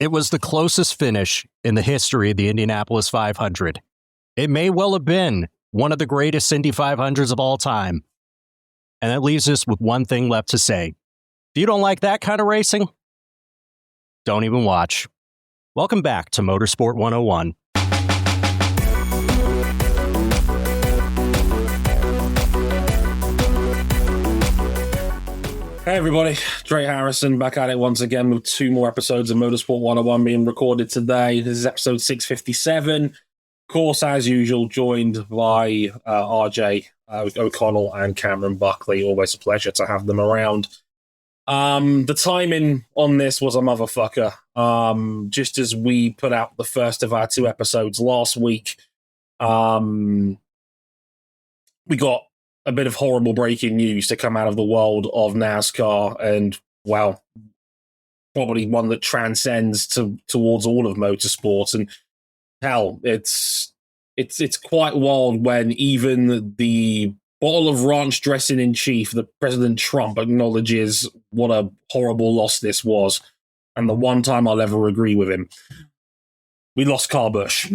It was the closest finish in the history of the Indianapolis 500. It may well have been one of the greatest Indy 500s of all time. And that leaves us with one thing left to say. If you don't like that kind of racing, don't even watch. Welcome back to Motorsport 101. Hey everybody, Dre Harrison back at it once again with 2 more episodes of Motorsport 101 being recorded today. This is episode 657. Of course, as usual, joined by RJ O'Connell and Cameron Buckley. Always a pleasure to have them around. The timing on this was a motherfucker. Just as we put out the first of our 2 episodes last week, we got a bit of horrible breaking news to come out of the world of NASCAR, and well, probably one that transcends towards all of motorsports. And hell, it's quite wild when even the bottle of ranch dressing in chief, the President Trump, acknowledges what a horrible loss this was, and the one time I'll ever agree with him. We lost Kyle Busch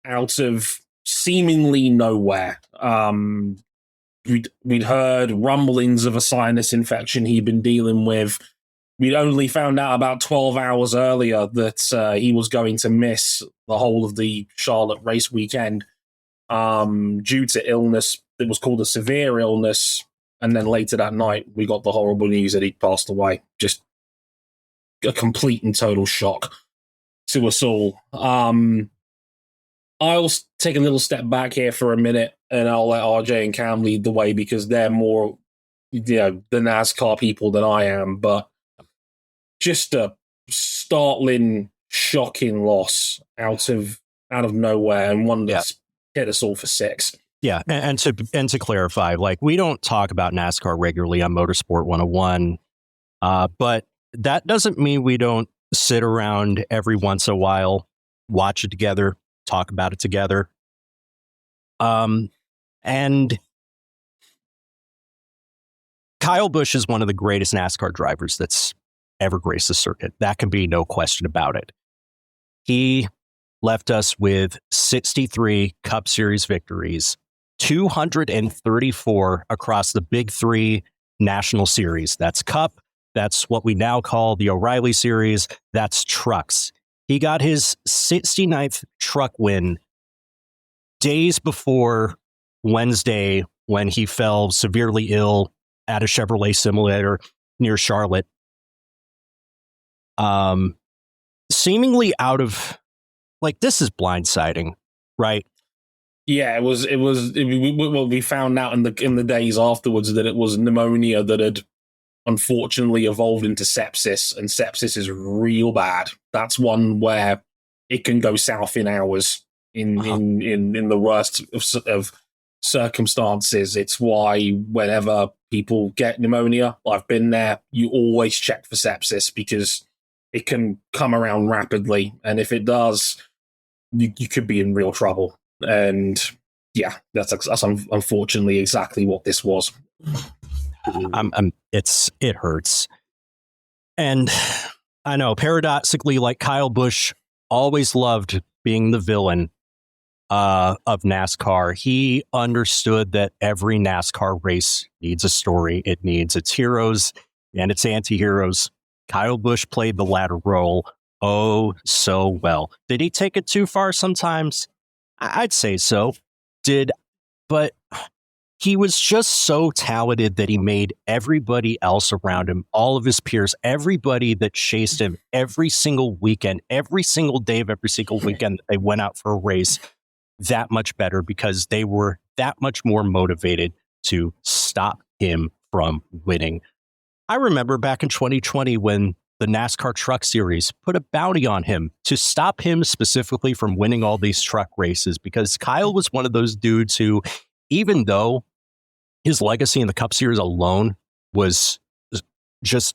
out of seemingly nowhere. We'd heard rumblings of a sinus infection he'd been dealing with. We'd only found out about 12 hours earlier that he was going to miss the whole of the Charlotte race weekend due to illness. It was called a severe illness. And then later that night, we got the horrible news that he'd passed away. Just a complete and total shock to us all. I'll take a little step back here for a minute, and I'll let RJ and Cam lead the way because they're more, the NASCAR people than I am. But just a startling, shocking loss out of nowhere, and one that's hit us all for 6. Yeah, and to clarify, like, we don't talk about NASCAR regularly on Motorsport 101, but that doesn't mean we don't sit around every once in a while, watch it together, talk about it together. And Kyle Busch is one of the greatest NASCAR drivers that's ever graced the circuit. That can be no question about it. He left us with 63 Cup Series victories, 234 across the big 3 national series. That's Cup. That's what we now call the O'Reilly Series. That's trucks. He got his 69th truck win days before Wednesday when he fell severely ill at a Chevrolet simulator near Charlotte. Seemingly out of, like, this is blindsiding, right? Yeah, it was. We found out in the days afterwards that it was pneumonia that had unfortunately evolved into sepsis, and sepsis is real bad. That's one where it can go south in hours in the worst of circumstances. It's why whenever people get pneumonia, I've been there, you always check for sepsis because it can come around rapidly, and if it does, you could be in real trouble. And yeah, that's unfortunately exactly what this was. It hurts. And I know, paradoxically, like, Kyle Busch always loved being the villain of NASCAR. He understood that every NASCAR race needs a story. It needs its heroes and its anti-heroes. Kyle Busch played the latter role so well. Did he take it too far sometimes? I'd say so. But he was just so talented that he made everybody else around him, all of his peers, everybody that chased him every single weekend, every single day of every single weekend that they went out for a race, that much better because they were that much more motivated to stop him from winning. I remember back in 2020 when the NASCAR Truck Series put a bounty on him to stop him specifically from winning all these truck races, because Kyle was one of those dudes who, even though his legacy in the Cup Series alone was just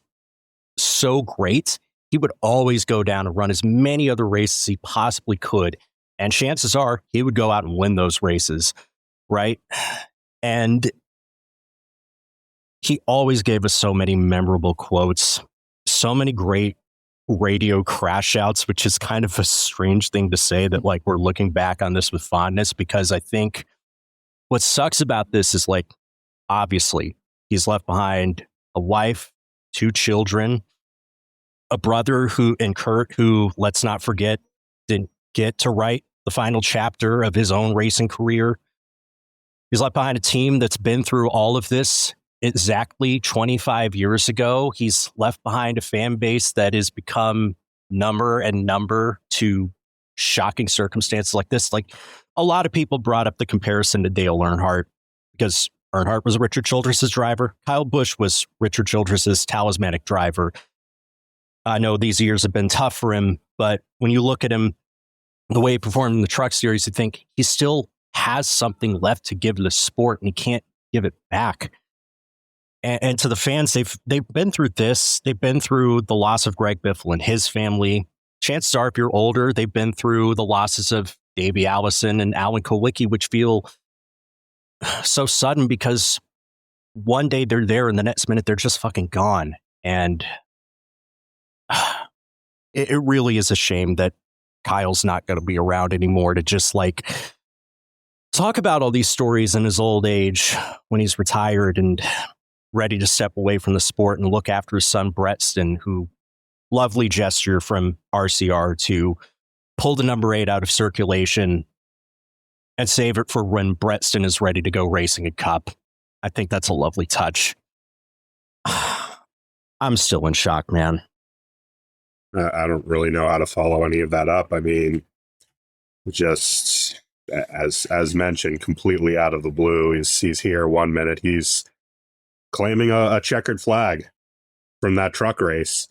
so great, he would always go down and run as many other races as he possibly could. And chances are he would go out and win those races, right? And he always gave us so many memorable quotes, so many great radio crash outs, which is kind of a strange thing to say that like we're looking back on this with fondness, because I think what sucks about this is like, obviously he's left behind a wife, 2 children, a brother and Kurt, who, let's not forget, didn't get to write the final chapter of his own racing career. He's left behind a team that's been through all of this exactly 25 years ago. He's left behind a fan base that has become number to shocking circumstances like this. Like, a lot of people brought up the comparison to Dale Earnhardt because Earnhardt was Richard Childress' driver. Kyle Busch was Richard Childress' talismanic driver. I know these years have been tough for him, but when you look at him, the way he performed in the Truck Series, you think he still has something left to give to the sport, and he can't give it back. And to the fans, they've been through this. They've been through the loss of Greg Biffle and his family. Chances are, if you're older, they've been through the losses of Davey Allison and Alan Kulwicki, which feel so sudden because one day they're there and the next minute they're just fucking gone. And it really is a shame that Kyle's not going to be around anymore to just like talk about all these stories in his old age when he's retired and ready to step away from the sport and look after his son Brettston, who lovely gesture from RCR to pull the number 8 out of circulation and save it for when Brettston is ready to go racing a cup. I think that's a lovely touch. I'm still in shock, man. I don't really know how to follow any of that up. I mean, just as mentioned, completely out of the blue. He's here 1 minute. He's claiming a checkered flag from that truck race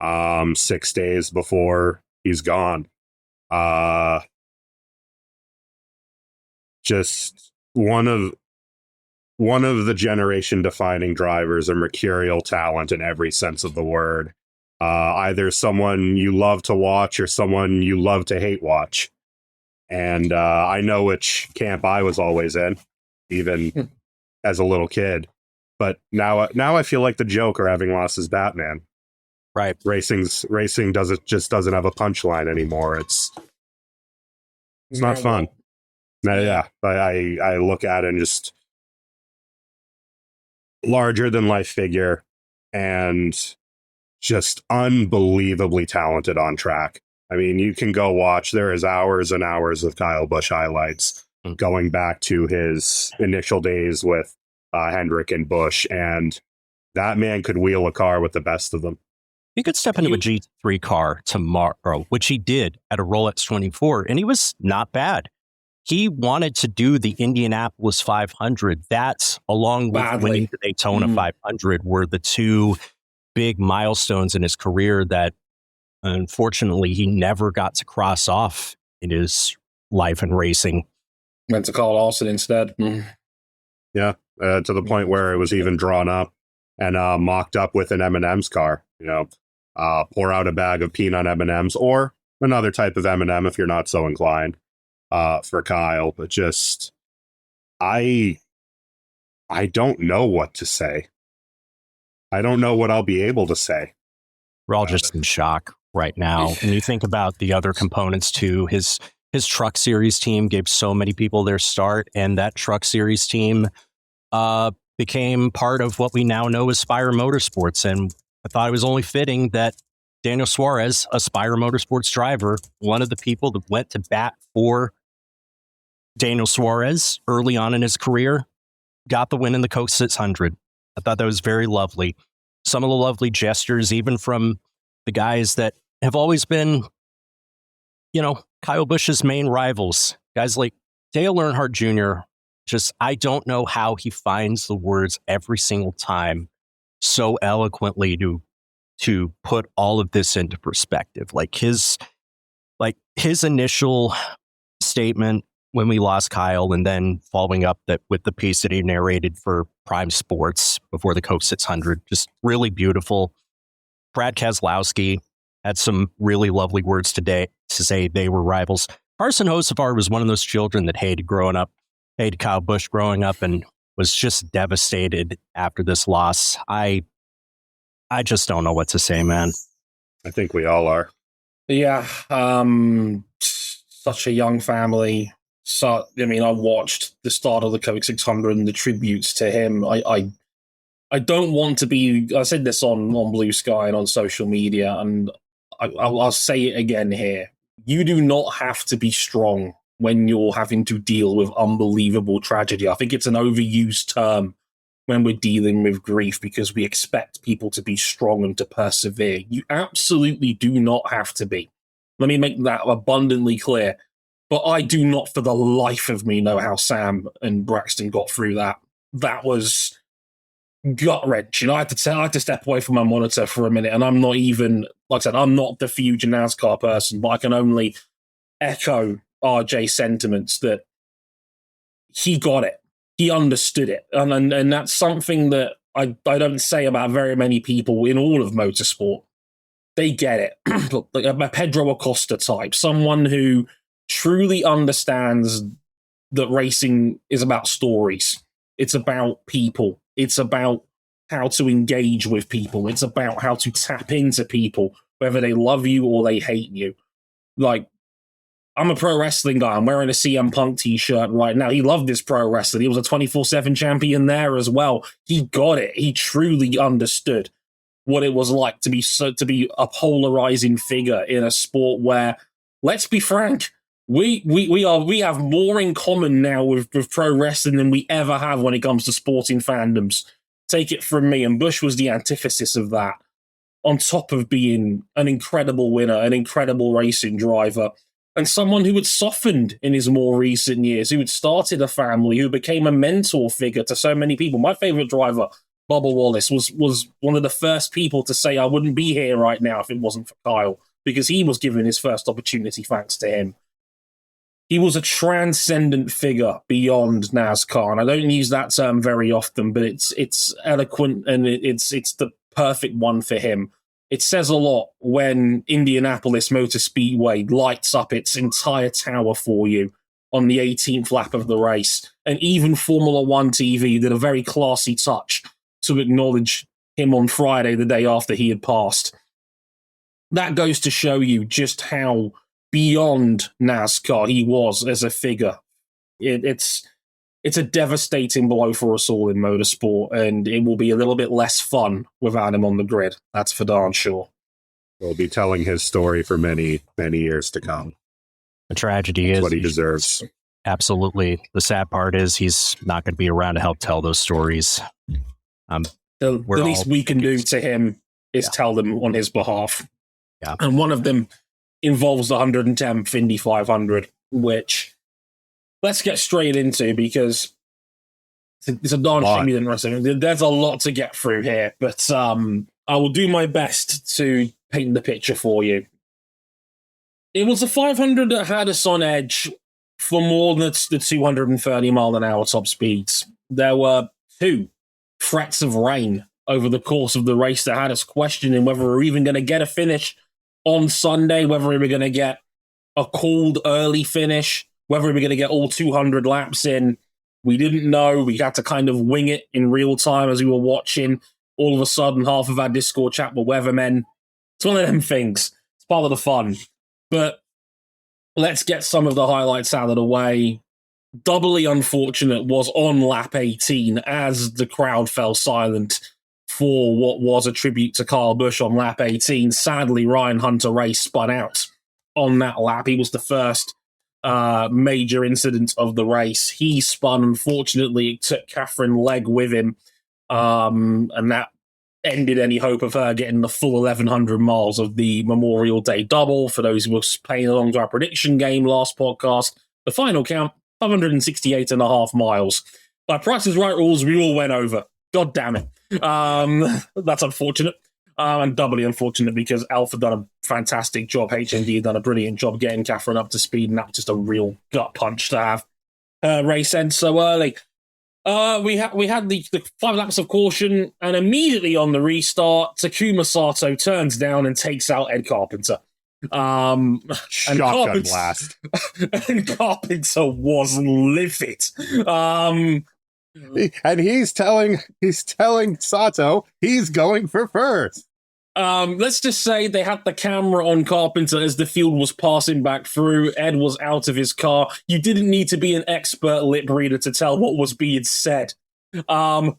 6 days before he's gone. Just one of the generation defining drivers, a mercurial talent in every sense of the word. Either someone you love to watch or someone you love to hate watch. And I know which camp I was always in, even as a little kid. But now I feel like the Joker having lost his Batman. Right. Racing doesn't have a punchline anymore. It's not fun. Yeah. I look at it and just larger than life figure and just unbelievably talented on track. I mean, you can go watch. There is hours and hours of Kyle Busch highlights going back to his initial days with Hendrick and Busch, and that man could wheel a car with the best of them. He could step into a G3 car tomorrow, which he did at a Rolex 24, and he was not bad. He wanted to do the Indianapolis 500. That, along with winning the Daytona 500, were the two big milestones in his career that, unfortunately, he never got to cross off in his life in racing. Went to Carl Lawson instead. Yeah, to the point where it was even drawn up and mocked up with an M&M's car. You know, pour out a bag of peanut M&Ms or another type of M&M if you're not so inclined for Kyle. But just, I don't know what to say. I don't know what I'll be able to say. We're all just in shock right now. And you think about the other components too. His Truck Series team gave so many people their start, and that Truck Series team became part of what we now know as Spire Motorsports. And I thought it was only fitting that Daniel Suarez, a Spire Motorsports driver, one of the people that went to bat for Daniel Suarez early on in his career, got the win in the Coke 600. I thought that was very lovely. Some of the lovely gestures, even from the guys that have always been, you know, Kyle Busch's main rivals. Guys like Dale Earnhardt Jr., just, I don't know how he finds the words every single time so eloquently to put all of this into perspective. Like his initial statement when we lost Kyle, and then following up that with the piece that he narrated for Prime Sports before the Coke 600, just really beautiful. Brad Keselowski had some really lovely words today to say they were rivals. Carson Hocevar was one of those children that hated Kyle Busch growing up and was just devastated after this loss. I just don't know what to say, man. I think we all are. Yeah, such a young family. So, I mean, I watched the start of the Coke 600 and the tributes to him. I don't want to be. I said this on Blue Sky and on social media, and I'll say it again here. You do not have to be strong when you're having to deal with unbelievable tragedy. I think it's an overused term when we're dealing with grief because we expect people to be strong and to persevere. You absolutely do not have to be. Let me make that abundantly clear. But I do not for the life of me know how Sam and Braxton got through that. That was gut-wrenching. I had to step away from my monitor for a minute, and I'm not even, like I said, I'm not the huge NASCAR person, but I can only echo RJ's sentiments that he got it. He understood it. And that's something that I don't say about very many people in all of motorsport. They get it. Like a Pedro Acosta type, someone who truly understands that racing is about stories. It's about people. It's about how to engage with people. It's about how to tap into people, whether they love you or they hate you. Like, I'm a pro wrestling guy. I'm wearing a CM Punk t-shirt right now. He loved this pro wrestling. He was a 24/7 champion there as well. He got it. He truly understood what it was like to be a polarizing figure in a sport where, let's be frank, we have more in common now with pro wrestling than we ever have when it comes to sporting fandoms. Take it from me, and Busch was the antithesis of that. On top of being an incredible winner, an incredible racing driver, and someone who had softened in his more recent years, who had started a family, who became a mentor figure to so many people. My favorite driver, Bubba Wallace, was one of the first people to say I wouldn't be here right now if it wasn't for Kyle, because he was given his first opportunity thanks to him. He was a transcendent figure beyond NASCAR, and I don't use that term very often, but it's eloquent and it's the perfect one for him. It says a lot when Indianapolis Motor Speedway lights up its entire tower for you on the 18th lap of the race. And even Formula One TV did a very classy touch to acknowledge him on Friday, the day after he had passed. That goes to show you just how beyond NASCAR he was as a figure. It's a devastating blow for us all in motorsport, and it will be a little bit less fun without him on the grid. That's for darn sure. We'll be telling his story for many, many years to come. The tragedy That's is what he deserves. Absolutely. The sad part is he's not going to be around to help tell those stories. The least we can do to him is tell them on his behalf. Yeah. And one of them involves the 110th Indy 500, which let's get straight into, because it's a darn shame you didn't wrestle. There's a lot to get through here, but I will do my best to paint the picture for you. It was a 500 that had us on edge for more than the 230 mile an hour top speeds. There were 2 threats of rain over the course of the race that had us questioning whether we were even going to get a finish on Sunday, whether we were going to get a cold early finish, whether we were going to get all 200 laps in. We didn't know. We had to kind of wing it in real time as we were watching. All of a sudden, half of our Discord chat were weathermen. It's one of them things. It's part of the fun. But let's get some of the highlights out of the way. Doubly unfortunate was on lap 18 as the crowd fell silent for what was a tribute to Kyle Busch on lap 18. Sadly, Ryan Hunter-Reay spun out on that lap. He was the first major incident of the race. He spun, unfortunately, it took Catherine Legg with him, and that ended any hope of her getting the full 1,100 miles of the Memorial Day double. For those who were playing along to our prediction game last podcast, the final count, 568.5 miles. By Price is Right rules, we all went over. God damn it. That's unfortunate. And doubly unfortunate because Alpha done a fantastic job. HMD done a brilliant job getting Catherine up to speed, and that was just a real gut punch to have race end so early. We had the 5 laps of caution, and immediately on the restart, Takuma Sato turns down and takes out Ed Carpenter. Shotgun blast. And Carpenter was livid. And he's telling Sato he's going for first. Let's just say they had the camera on Carpenter as the field was passing back through. Ed was out of his car. You didn't need to be an expert lip reader to tell what was being said. Fuck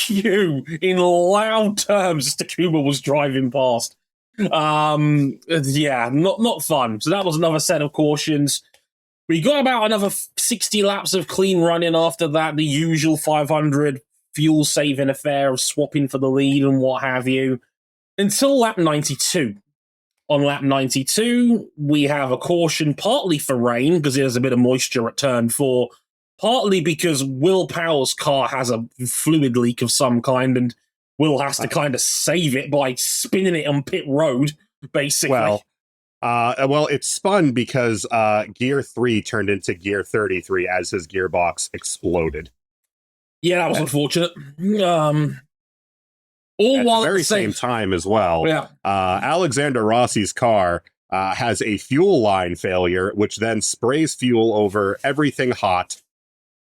you, in loud terms, as Takuma was driving past. Yeah, not fun. So that was another set of cautions. We got about another 60 laps of clean running after that, the usual 500 fuel-saving affair of swapping for the lead and what have you, until lap 92. On lap 92, we have a caution partly for rain, because there's a bit of moisture at turn 4, partly because Will Powell's car has a fluid leak of some kind, and Will has to kind of save it by spinning it on pit road, basically. Well, it spun because gear 3 turned into gear 33 as his gearbox exploded. Yeah, that was unfortunate. At the very same time as well, yeah. Alexander Rossi's car has a fuel line failure, which then sprays fuel over everything hot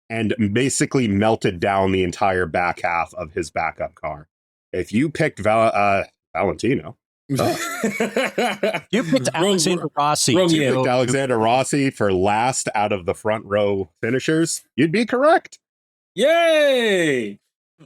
and basically melted down the entire back half of his backup car. If you picked Valentino... You picked Alexander Rossi. You picked Alexander Rossi for last out of the front row finishers, you'd be correct. Yay!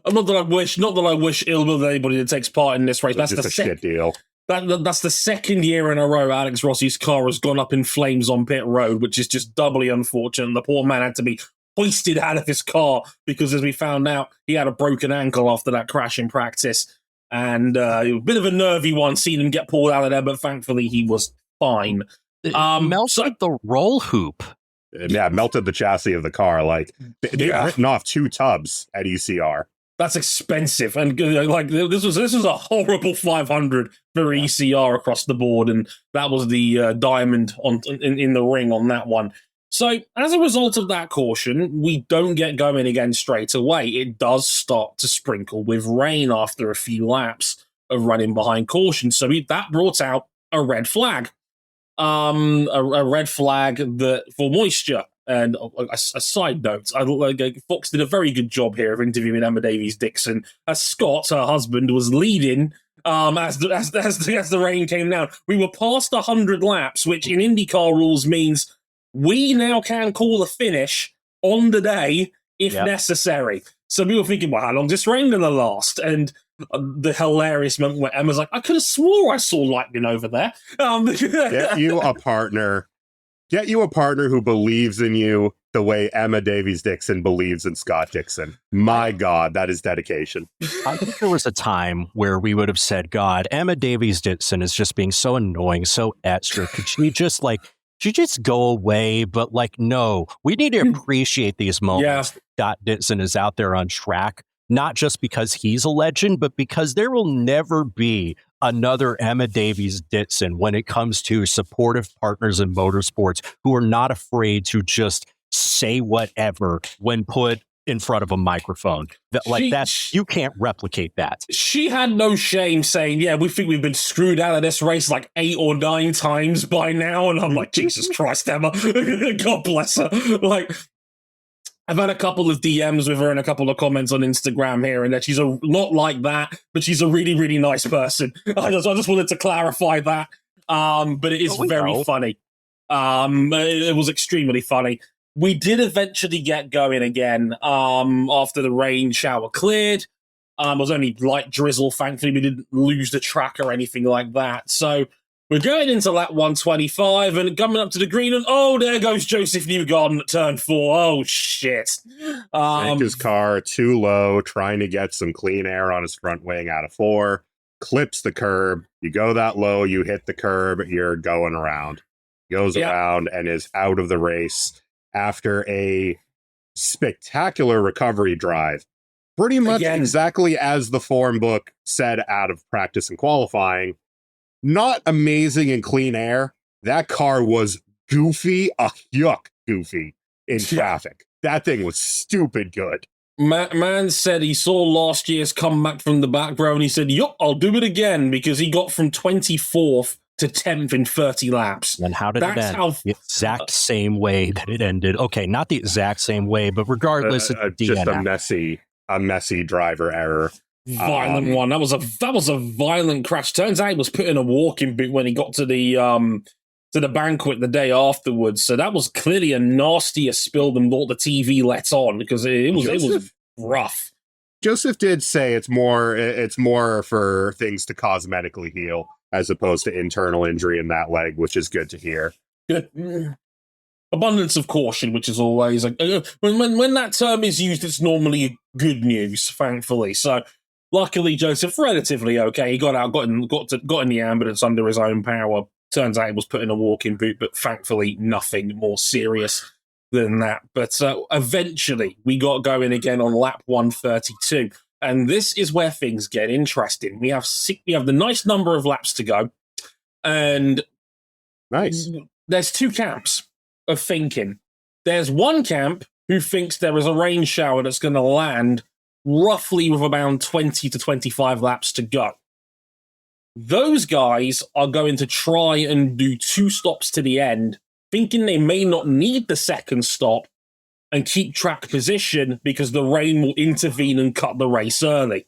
Not that I wish ill will to anybody that takes part in this race. That's just a shit deal. That's the second year in a row Alex Rossi's car has gone up in flames on pit road, which is just doubly unfortunate. The poor man had to be hoisted out of his car because, as we found out, he had a broken ankle after that crash in practice. And a bit of a nervy one, seeing him get pulled out of there, but thankfully he was fine. Melted the roll hoop. Yeah, melted the chassis of the car. Like, they've written off 2 tubs at ECR. That's expensive, and like this was a horrible 500 for ECR across the board, and that was the diamond in the ring on that one. So, as a result of that caution, we don't get going again straight away. It does start to sprinkle with rain after a few laps of running behind caution. So that brought out a red flag. A red flag that for moisture. And a side note, Fox did a very good job here of interviewing Emma Davies-Dixon as Scott, her husband, was leading as the rain came down. We were past 100 laps, which in IndyCar rules means we now can call a finish on the day if necessary. So we were thinking, well, how long is this rain going to last? And the hilarious moment where Emma's like, I could have swore I saw lightning over there. Get you a partner who believes in you the way Emma Davies-Dixon believes in Scott Dixon. My God, that is dedication. I think there was a time where we would have said, God, Emma Davies-Dixon is just being so annoying, so extra. Could she just go away? But no, we need to appreciate these moments. Yeah. Scott Dixon is out there on track, not just because he's a legend, but because there will never be another Emma Davies-Dixon when it comes to supportive partners in motorsports who are not afraid to just say whatever when put in front of a microphone. You can't replicate that. She had no shame saying, yeah, we think we've been screwed out of this race 8 or 9 times by now. And I'm like, Jesus Christ, Emma. God bless her. I've had a couple of DMs with her and a couple of comments on Instagram here and that. She's not like that, but she's a really, really nice person. I just wanted to clarify that. But it is very funny. It was extremely funny. We did eventually get going again after the rain shower cleared. It was only light drizzle. Thankfully, we didn't lose the track or anything like that. So we're going into lap 125 and coming up to the green, and there goes Joseph Newgarden at turn 4. Oh, shit. Sank his car too low, trying to get some clean air on his front wing out of 4. Clips the curb. You go that low, you hit the curb, you're going around. Goes around and is out of the race after a spectacular recovery drive. Pretty much exactly as the form book said out of practice and qualifying. Not amazing in clean air. That car was goofy in traffic. That thing was stupid good. Man said he saw last year's comeback from the back row and he said, yup, I'll do it again, because he got from 24th to 10th in 30 laps. And how did it end? The exact same way that it ended. Okay, not the exact same way, but regardless, just a messy driver error. Violent one. That was a violent crash. Turns out he was put in a walking boot when he got to the banquet the day afterwards. So that was clearly a nastier spill than what the TV lets on, because it was rough. Joseph did say it's more for things to cosmetically heal as opposed to internal injury in that leg, which is good to hear. Good. Abundance of caution, which is always when that term is used, it's normally good news, thankfully. So luckily, Joseph relatively okay. He got out, got in the ambulance under his own power. Turns out he was put in a walking boot, but thankfully nothing more serious than that. But eventually we got going again on lap 132, and this is where things get interesting. We have the nice number of laps to go, and nice. There's two camps of thinking. There's one camp who thinks there is a rain shower that's going to land roughly with around 20 to 25 laps to go. Those guys are going to try and do 2 stops to the end, thinking they may not need the second stop and keep track position because the rain will intervene and cut the race early.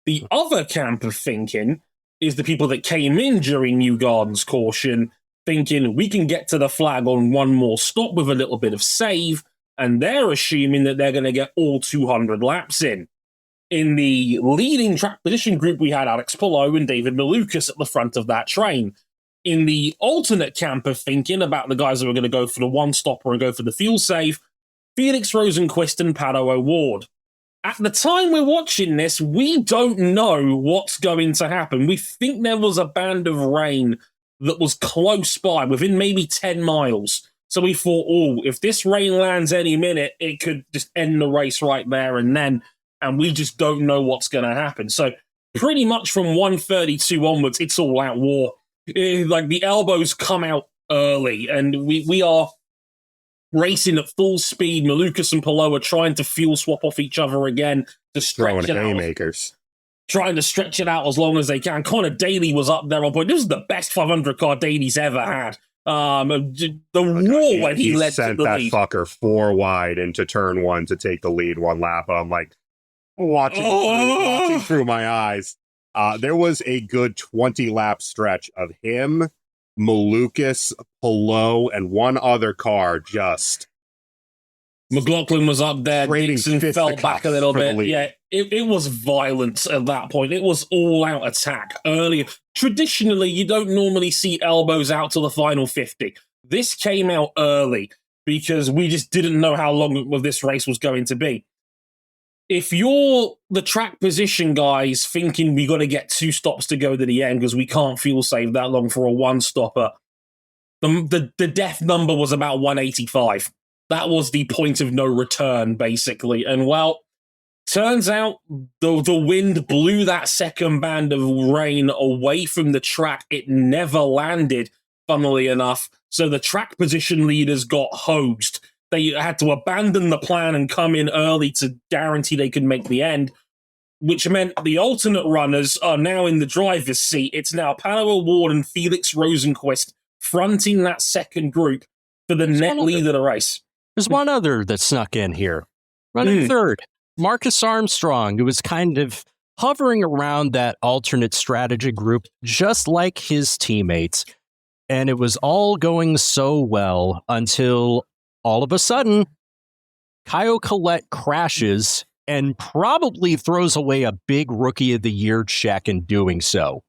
The other camp of thinking is the people that came in during New Garden's caution, thinking we can get to the flag on one more stop with a little bit of save, and they're assuming that they're going to get all 200 laps in. In the leading track position group, we had Alex Palou and David Malukas at the front of that train. In the alternate camp of thinking about the guys that were going to go for the one-stopper and go for the fuel save, Felix Rosenqvist and Pato O'Ward. At the time we're watching this, we don't know what's going to happen. We think there was a band of rain that was close by, within maybe 10 miles. So we thought, if this rain lands any minute, it could just end the race right there and then, and we just don't know what's going to happen. So pretty much from 132 onwards, it's all out war. Like the elbows come out early, and we are racing at full speed. Malukas and Palou are trying to fuel swap off each other again to stretch it out. Trying to stretch it out as long as they can. Connor Daly was up there on point. This is the best 500 car Daly's ever had. The roar when he led sent to the that lead. fucker 4 wide into turn 1 to take the lead 1 lap. I'm like watching through my eyes. There was a good 20 lap stretch of him, Malukas, Palou, and one other car just. McLaughlin was up there. Dixon fell back a little bit. Yeah, it was violence at that point. It was all-out attack earlier. Traditionally, you don't normally see elbows out to the final 50. This came out early because we just didn't know how long this race was going to be. If you're the track position guys thinking we got to get 2 stops to go to the end because we can't fuel save that long for a one-stopper, the death number was about 185. That was the point of no return, basically. And, well, turns out the wind blew that second band of rain away from the track. It never landed, funnily enough. So the track position leaders got hosed. They had to abandon the plan and come in early to guarantee they could make the end, which meant the alternate runners are now in the driver's seat. It's now Pato O'Ward and Felix Rosenqvist fronting that second group for the net lead of the race. There's one other that snuck in here. Running third, Marcus Armstrong, who was kind of hovering around that alternate strategy group, just like his teammates. And it was all going so well until all of a sudden, Kyle Collette crashes and probably throws away a big Rookie of the Year check in doing so.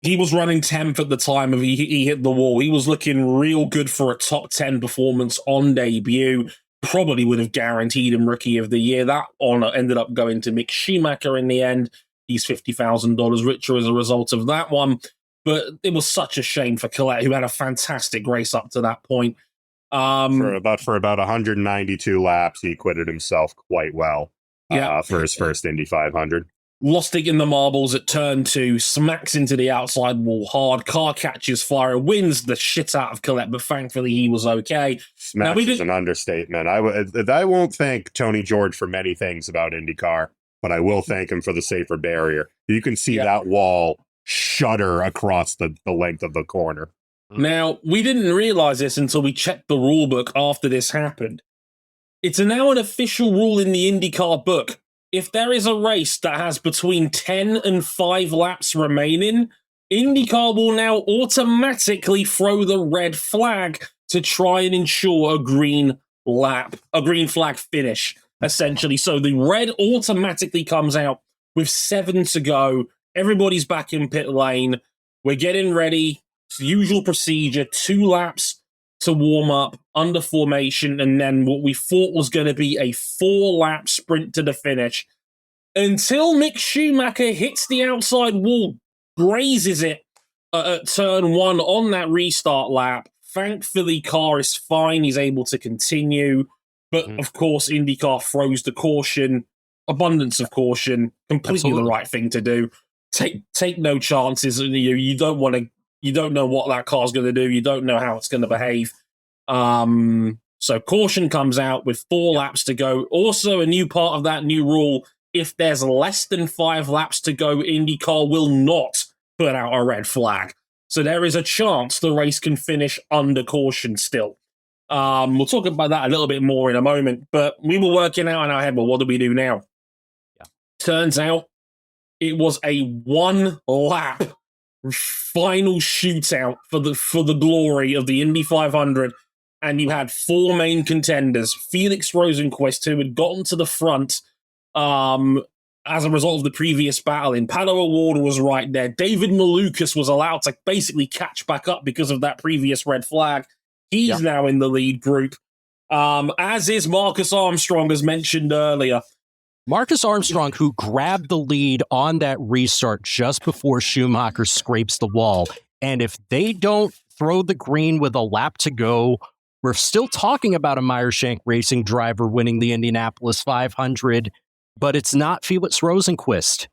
He was running 10th at the time he hit the wall. He was looking real good for a top 10 performance on debut. Probably would have guaranteed him Rookie of the Year. That honor ended up going to Mick Schumacher in the end. He's $50,000 richer as a result of that one. But it was such a shame for Collette, who had a fantastic race up to that point. For about 192 laps, he acquitted himself quite well for his first Indy 500. Lost it in the marbles at turn 2, smacks into the outside wall hard, car catches fire, wins the shit out of Collette, but thankfully he was okay. Smacks is an understatement. I won't thank Tony George for many things about IndyCar, but I will thank him for the safer barrier. You can see that wall shudder across the length of the corner. Now, we didn't realize this until we checked the rule book after this happened. It's now an official rule in the IndyCar book. if there is a race that has between 10 and 5 laps remaining, IndyCar will now automatically throw the red flag to try and ensure a green flag finish, essentially. So the red automatically comes out with 7 to go. Everybody's back in pit lane. We're getting ready. It's the usual procedure, 2 laps to warm up under formation, and then what we thought was going to be a 4-lap sprint to the finish until Mick Schumacher hits the outside wall, grazes it at turn 1 on that restart lap. Thankfully, car is fine. He's able to continue. But, of course, IndyCar throws the caution. Abundance of caution. Completely the right thing to do. Take no chances. You don't want to. You don't know what that car's going to do. You don't know how it's going to behave. So caution comes out with 4 laps to go. Also, a new part of that new rule, if there's less than 5 laps to go, IndyCar will not put out a red flag. So there is a chance the race can finish under caution still. We'll talk about that a little bit more in a moment, but we were working out in our head, well, what do we do now? Yeah. Turns out it was a 1-lap final shootout for the glory of the Indy 500, and you had 4 main contenders. Felix Rosenqvist, who had gotten to the front as a result of the previous battle in Pato O'Ward, was right there. David Malukas was allowed to basically catch back up because of that previous red flag. He's now in the lead group, as is Marcus Armstrong, as mentioned earlier. Marcus Armstrong, who grabbed the lead on that restart just before Schumacher scrapes the wall. And if they don't throw the green with a lap to go, we're still talking about a Meyershank Racing driver winning the Indianapolis 500, but it's not Felix Rosenqvist.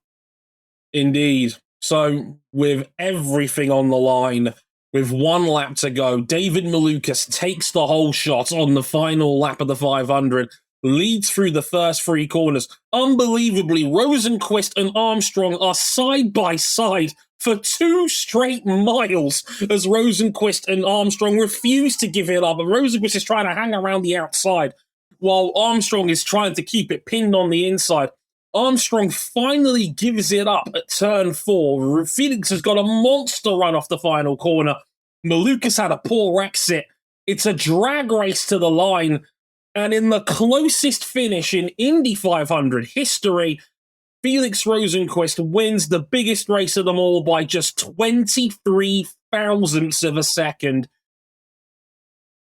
Indeed. So with everything on the line, with 1 lap to go, David Malukas takes the whole shot on the final lap of the 500, leads through the first 3 corners. Unbelievably, Rosenqvist and Armstrong are side by side for 2 straight miles as Rosenqvist and Armstrong refuse to give it up. And Rosenqvist is trying to hang around the outside while Armstrong is trying to keep it pinned on the inside. Armstrong finally gives it up at turn 4. Felix has got a monster run off the final corner. Malukas had a poor exit. It's a drag race to the line. And in the closest finish in Indy 500 history, Felix Rosenqvist wins the biggest race of them all by just 23 thousandths of a second.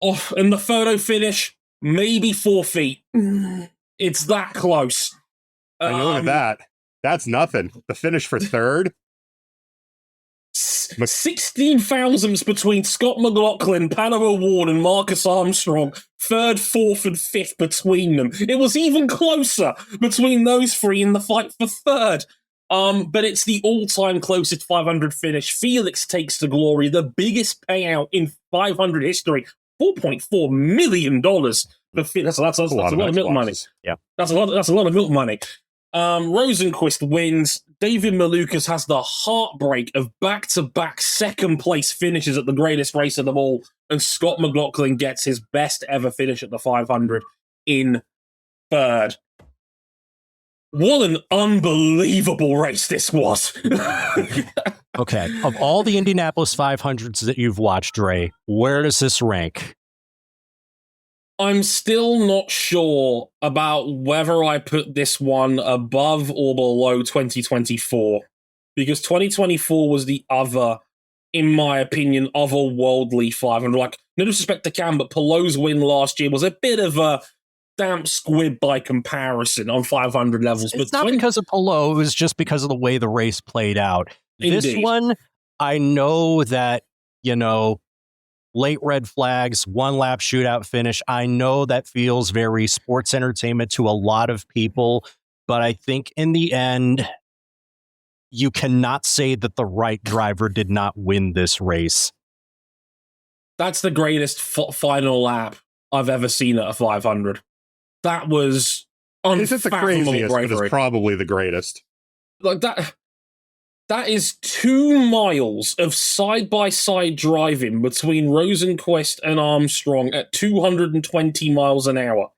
And the photo finish, maybe 4 feet. It's that close. And look at that. That's nothing. The finish for 3rd. 16 thousandths between Scott McLaughlin, Pato O'Ward, and Marcus Armstrong. 3rd, 4th, and 5th between them. It was even closer between those 3 in the fight for 3rd. But it's the all-time closest 500 finish. Felix takes the glory, the biggest payout in 500 history. $4.4 million. That's a lot of milk money. Yeah, that's a lot of milk money. Rosenqvist wins. David Malukas has the heartbreak of back-to-back second-place finishes at the greatest race of them all, and Scott McLaughlin gets his best ever finish at the 500 in 3rd. What an unbelievable race this was. Okay, of all the Indianapolis 500s that you've watched, Dre, where does this rank? I'm still not sure about whether I put this one above or below 2024, because 2024 was the other, in my opinion, otherworldly 500. Like, no disrespect to Cam, but Pelot's win last year was a bit of a damp squib by comparison on 500 levels. It's not because of Pelot, it was just because of the way the race played out. Indeed. This one, I know that, late red flags, 1-lap shootout finish. I know that feels very sports entertainment to a lot of people, but I think in the end, you cannot say that the right driver did not win this race. That's the greatest final lap I've ever seen at a 500. That was unfathomable. Is it the craziest, but it's probably the greatest. Like that is 2 miles of side-by-side driving between Rosenqvist and Armstrong at 220 miles an hour.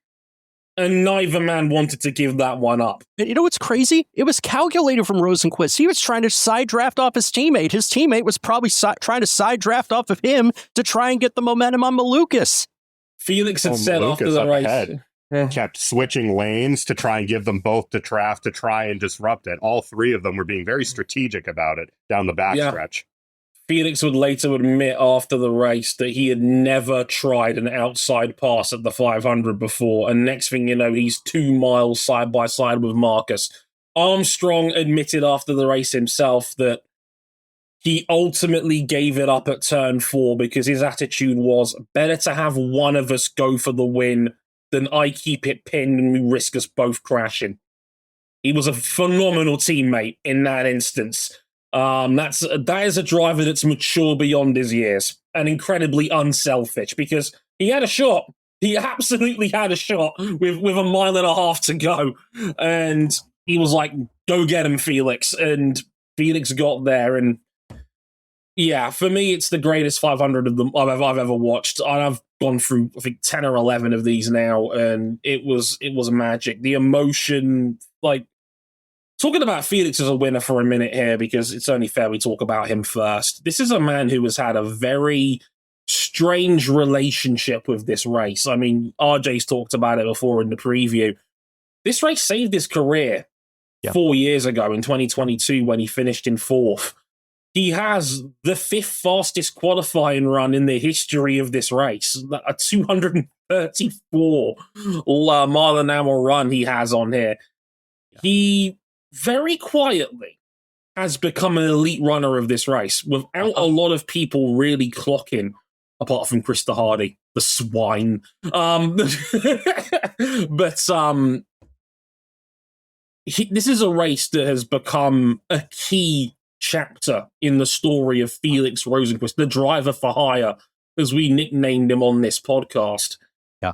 And neither man wanted to give that one up. And you know what's crazy? It was calculated from Rosenqvist. He was trying to side draft off his teammate. His teammate was probably trying to side draft off of him to try and get the momentum on Malukas. Felix had said after the race. Kept switching lanes to try and give them both to draft to try and disrupt it. All three of them were being very strategic about it down the backstretch. Felix would later admit after the race that he had never tried an outside pass at the 500 before, and next thing you know, he's 2 miles side by side with Marcus. Armstrong admitted after the race himself that he ultimately gave it up at turn 4 because his attitude was, better to have one of us go for the win than I keep it pinned and we risk us both crashing. He was a phenomenal teammate in that instance. That is a driver that's mature beyond his years and incredibly unselfish because he had a shot. He absolutely had a shot with 1.5 miles to go. And he was like, go get him, Felix. And Felix got there. And yeah, for me, it's the greatest 500 of them I've ever watched. I've gone through, I think, 10 or 11 of these now, and it was magic. The emotion, like, talking about Felix as a winner for a minute here, because it's only fair we talk about him first. This is a man who has had a very strange relationship with this race. I mean, RJ's talked about it before in the preview. This race saved his career 4 years ago in 2022 when he finished in 4th. He has the 5th fastest qualifying run in the history of this race, a 234 mile an hour run he has on here. He very quietly has become an elite runner of this race without a lot of people really clocking, apart from Krista Hardy, the swine. This is a race that has become a key chapter in the story of Felix Rosenqvist, the driver for hire, as we nicknamed him on this podcast. Yeah.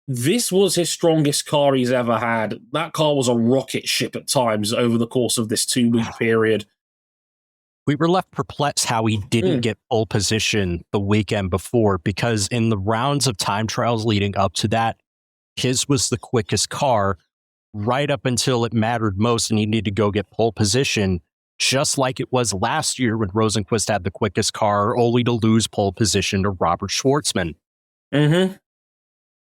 This was his strongest car he's ever had. That car was a rocket ship at times over the course of this 2-week period. We were left perplexed how he didn't get pole position the weekend before, because in the rounds of time trials leading up to that, his was the quickest car right up until it mattered most and he needed to go get pole position. Just like it was last year when Rosenqvist had the quickest car, only to lose pole position to Robert Schwartzman. Mm-hmm.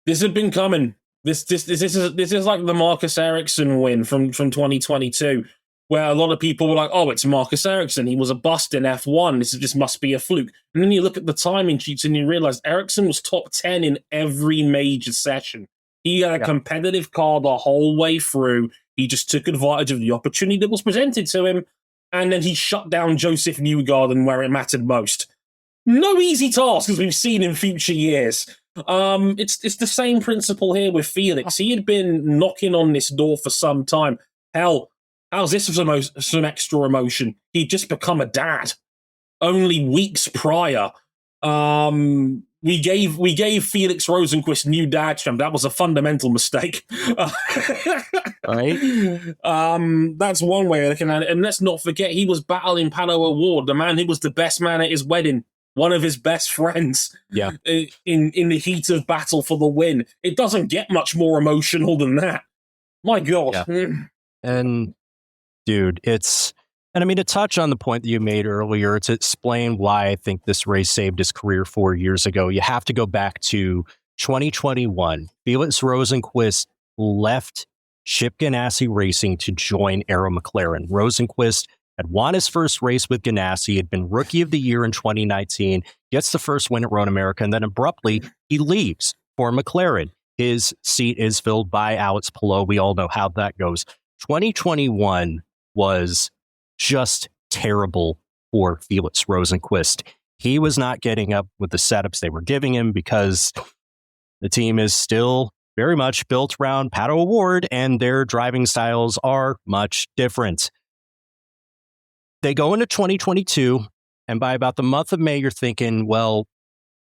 This had been coming. This is like the Marcus Ericsson win from 2022, where a lot of people were like, "Oh, it's Marcus Ericsson. He was a bust in F1. This must be a fluke." And then you look at the timing sheets and you realize Ericsson was top 10 in every major session. He had a competitive car the whole way through. He just took advantage of the opportunity that was presented to him. And then he shut down Joseph Newgarden where it mattered most. No easy task, as we've seen in future years. It's the same principle here with Felix. He had been knocking on this door for some time. Hell, how's this for some extra emotion? He'd just become a dad. Only weeks prior, we gave Felix Rosenqvist new dad trim. That was a fundamental mistake. Right? That's one way of looking at it. And let's not forget, he was battling Pato O'Ward, the man who was the best man at his wedding, one of his best friends. Yeah. In the heat of battle for the win. It doesn't get much more emotional than that. My God. Yeah. And, dude, and I mean, to touch on the point that you made earlier, to explain why I think this race saved his career 4 years ago, you have to go back to 2021. Felix Rosenqvist left Chip Ganassi Racing to join Arrow McLaren. Rosenqvist had won his first race with Ganassi, had been Rookie of the Year in 2019, gets the first win at Road America, and then abruptly he leaves for McLaren. His seat is filled by Alex Palou. We all know how that goes. 2021 was just terrible for Felix Rosenqvist. He was not getting up with the setups they were giving him because the team is still very much built around Pato O'Ward and their driving styles are much different. They go into 2022, and by about the month of May, you're thinking, well,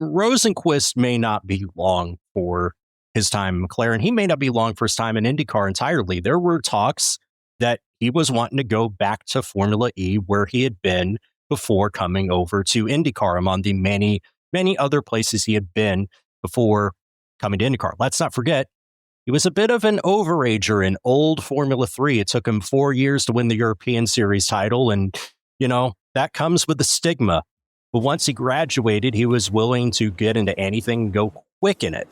Rosenqvist may not be long for his time in McLaren. He may not be long for his time in IndyCar entirely. There were talks that he was wanting to go back to Formula E where he had been before coming over to IndyCar, among the many, many other places he had been before coming to IndyCar. Let's not forget, he was a bit of an overager in old Formula 3. It took him 4 years to win the European Series title. And, that comes with the stigma. But once he graduated, he was willing to get into anything and go quick in it.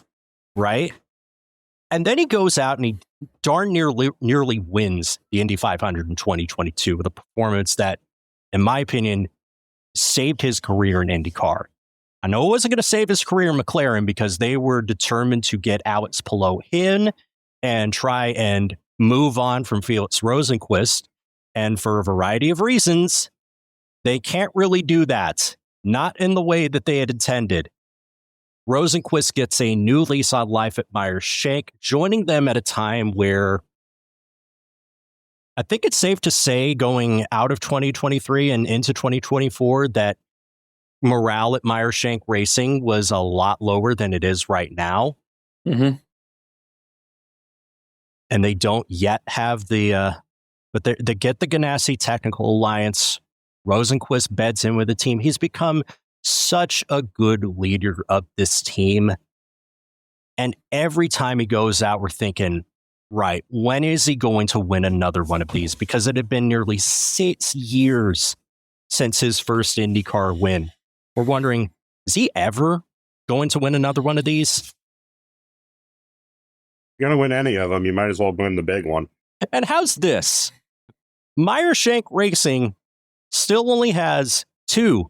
Right? And then he goes out and he darn nearly wins the Indy 500 in 2022 with a performance that, in my opinion, saved his career in IndyCar. I know it wasn't going to save his career in McLaren because they were determined to get Alex Palou in and try and move on from Felix Rosenqvist. And for a variety of reasons, they can't really do that. Not in the way that they had intended. Rosenqvist gets a new lease on life at Meyer-Shank, joining them at a time where I think it's safe to say going out of 2023 and into 2024 that morale at Meyer-Shank Racing was a lot lower than it is right now. Mm-hmm. And they don't yet have but they get the Ganassi Technical Alliance. Rosenqvist beds in with the team. He's become such a good leader of this team. And every time he goes out, we're thinking, right, when is he going to win another one of these? Because it had been nearly 6 years since his first IndyCar win. We're wondering, is he ever going to win another one of these? You're going to win any of them. You might as well win the big one. And how's this? Meyer-Shank Racing still only has 2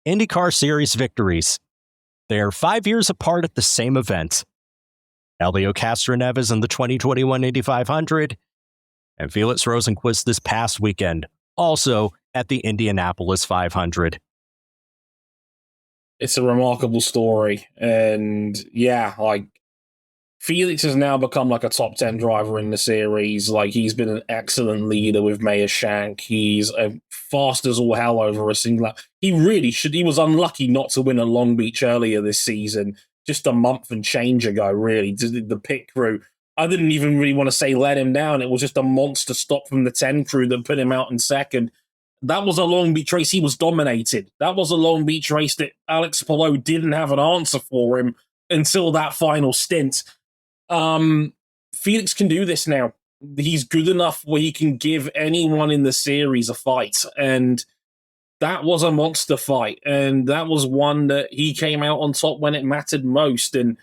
IndyCar Series victories. They are 5 years apart at the same event. Helio Castroneves in the 2021 Indy 500 and Felix Rosenqvist this past weekend, also at the Indianapolis 500. It's a remarkable story. And Felix has now become like a top 10 driver in the series. Like, he's been an excellent leader with Meyer-Shank. He's fast as all hell over a single lap. He really should. He was unlucky not to win at Long Beach earlier this season, just a month and change ago, really. The pit crew, I didn't even really want to say let him down. It was just a monster stop from the 10 crew that put him out in second. That was a Long Beach race. He was dominated. That was a Long Beach race that Alex Palou didn't have an answer for him until that final stint. Felix can do this now. He's good enough where he can give anyone in the series a fight. And that was a monster fight. And that was one that he came out on top when it mattered most. And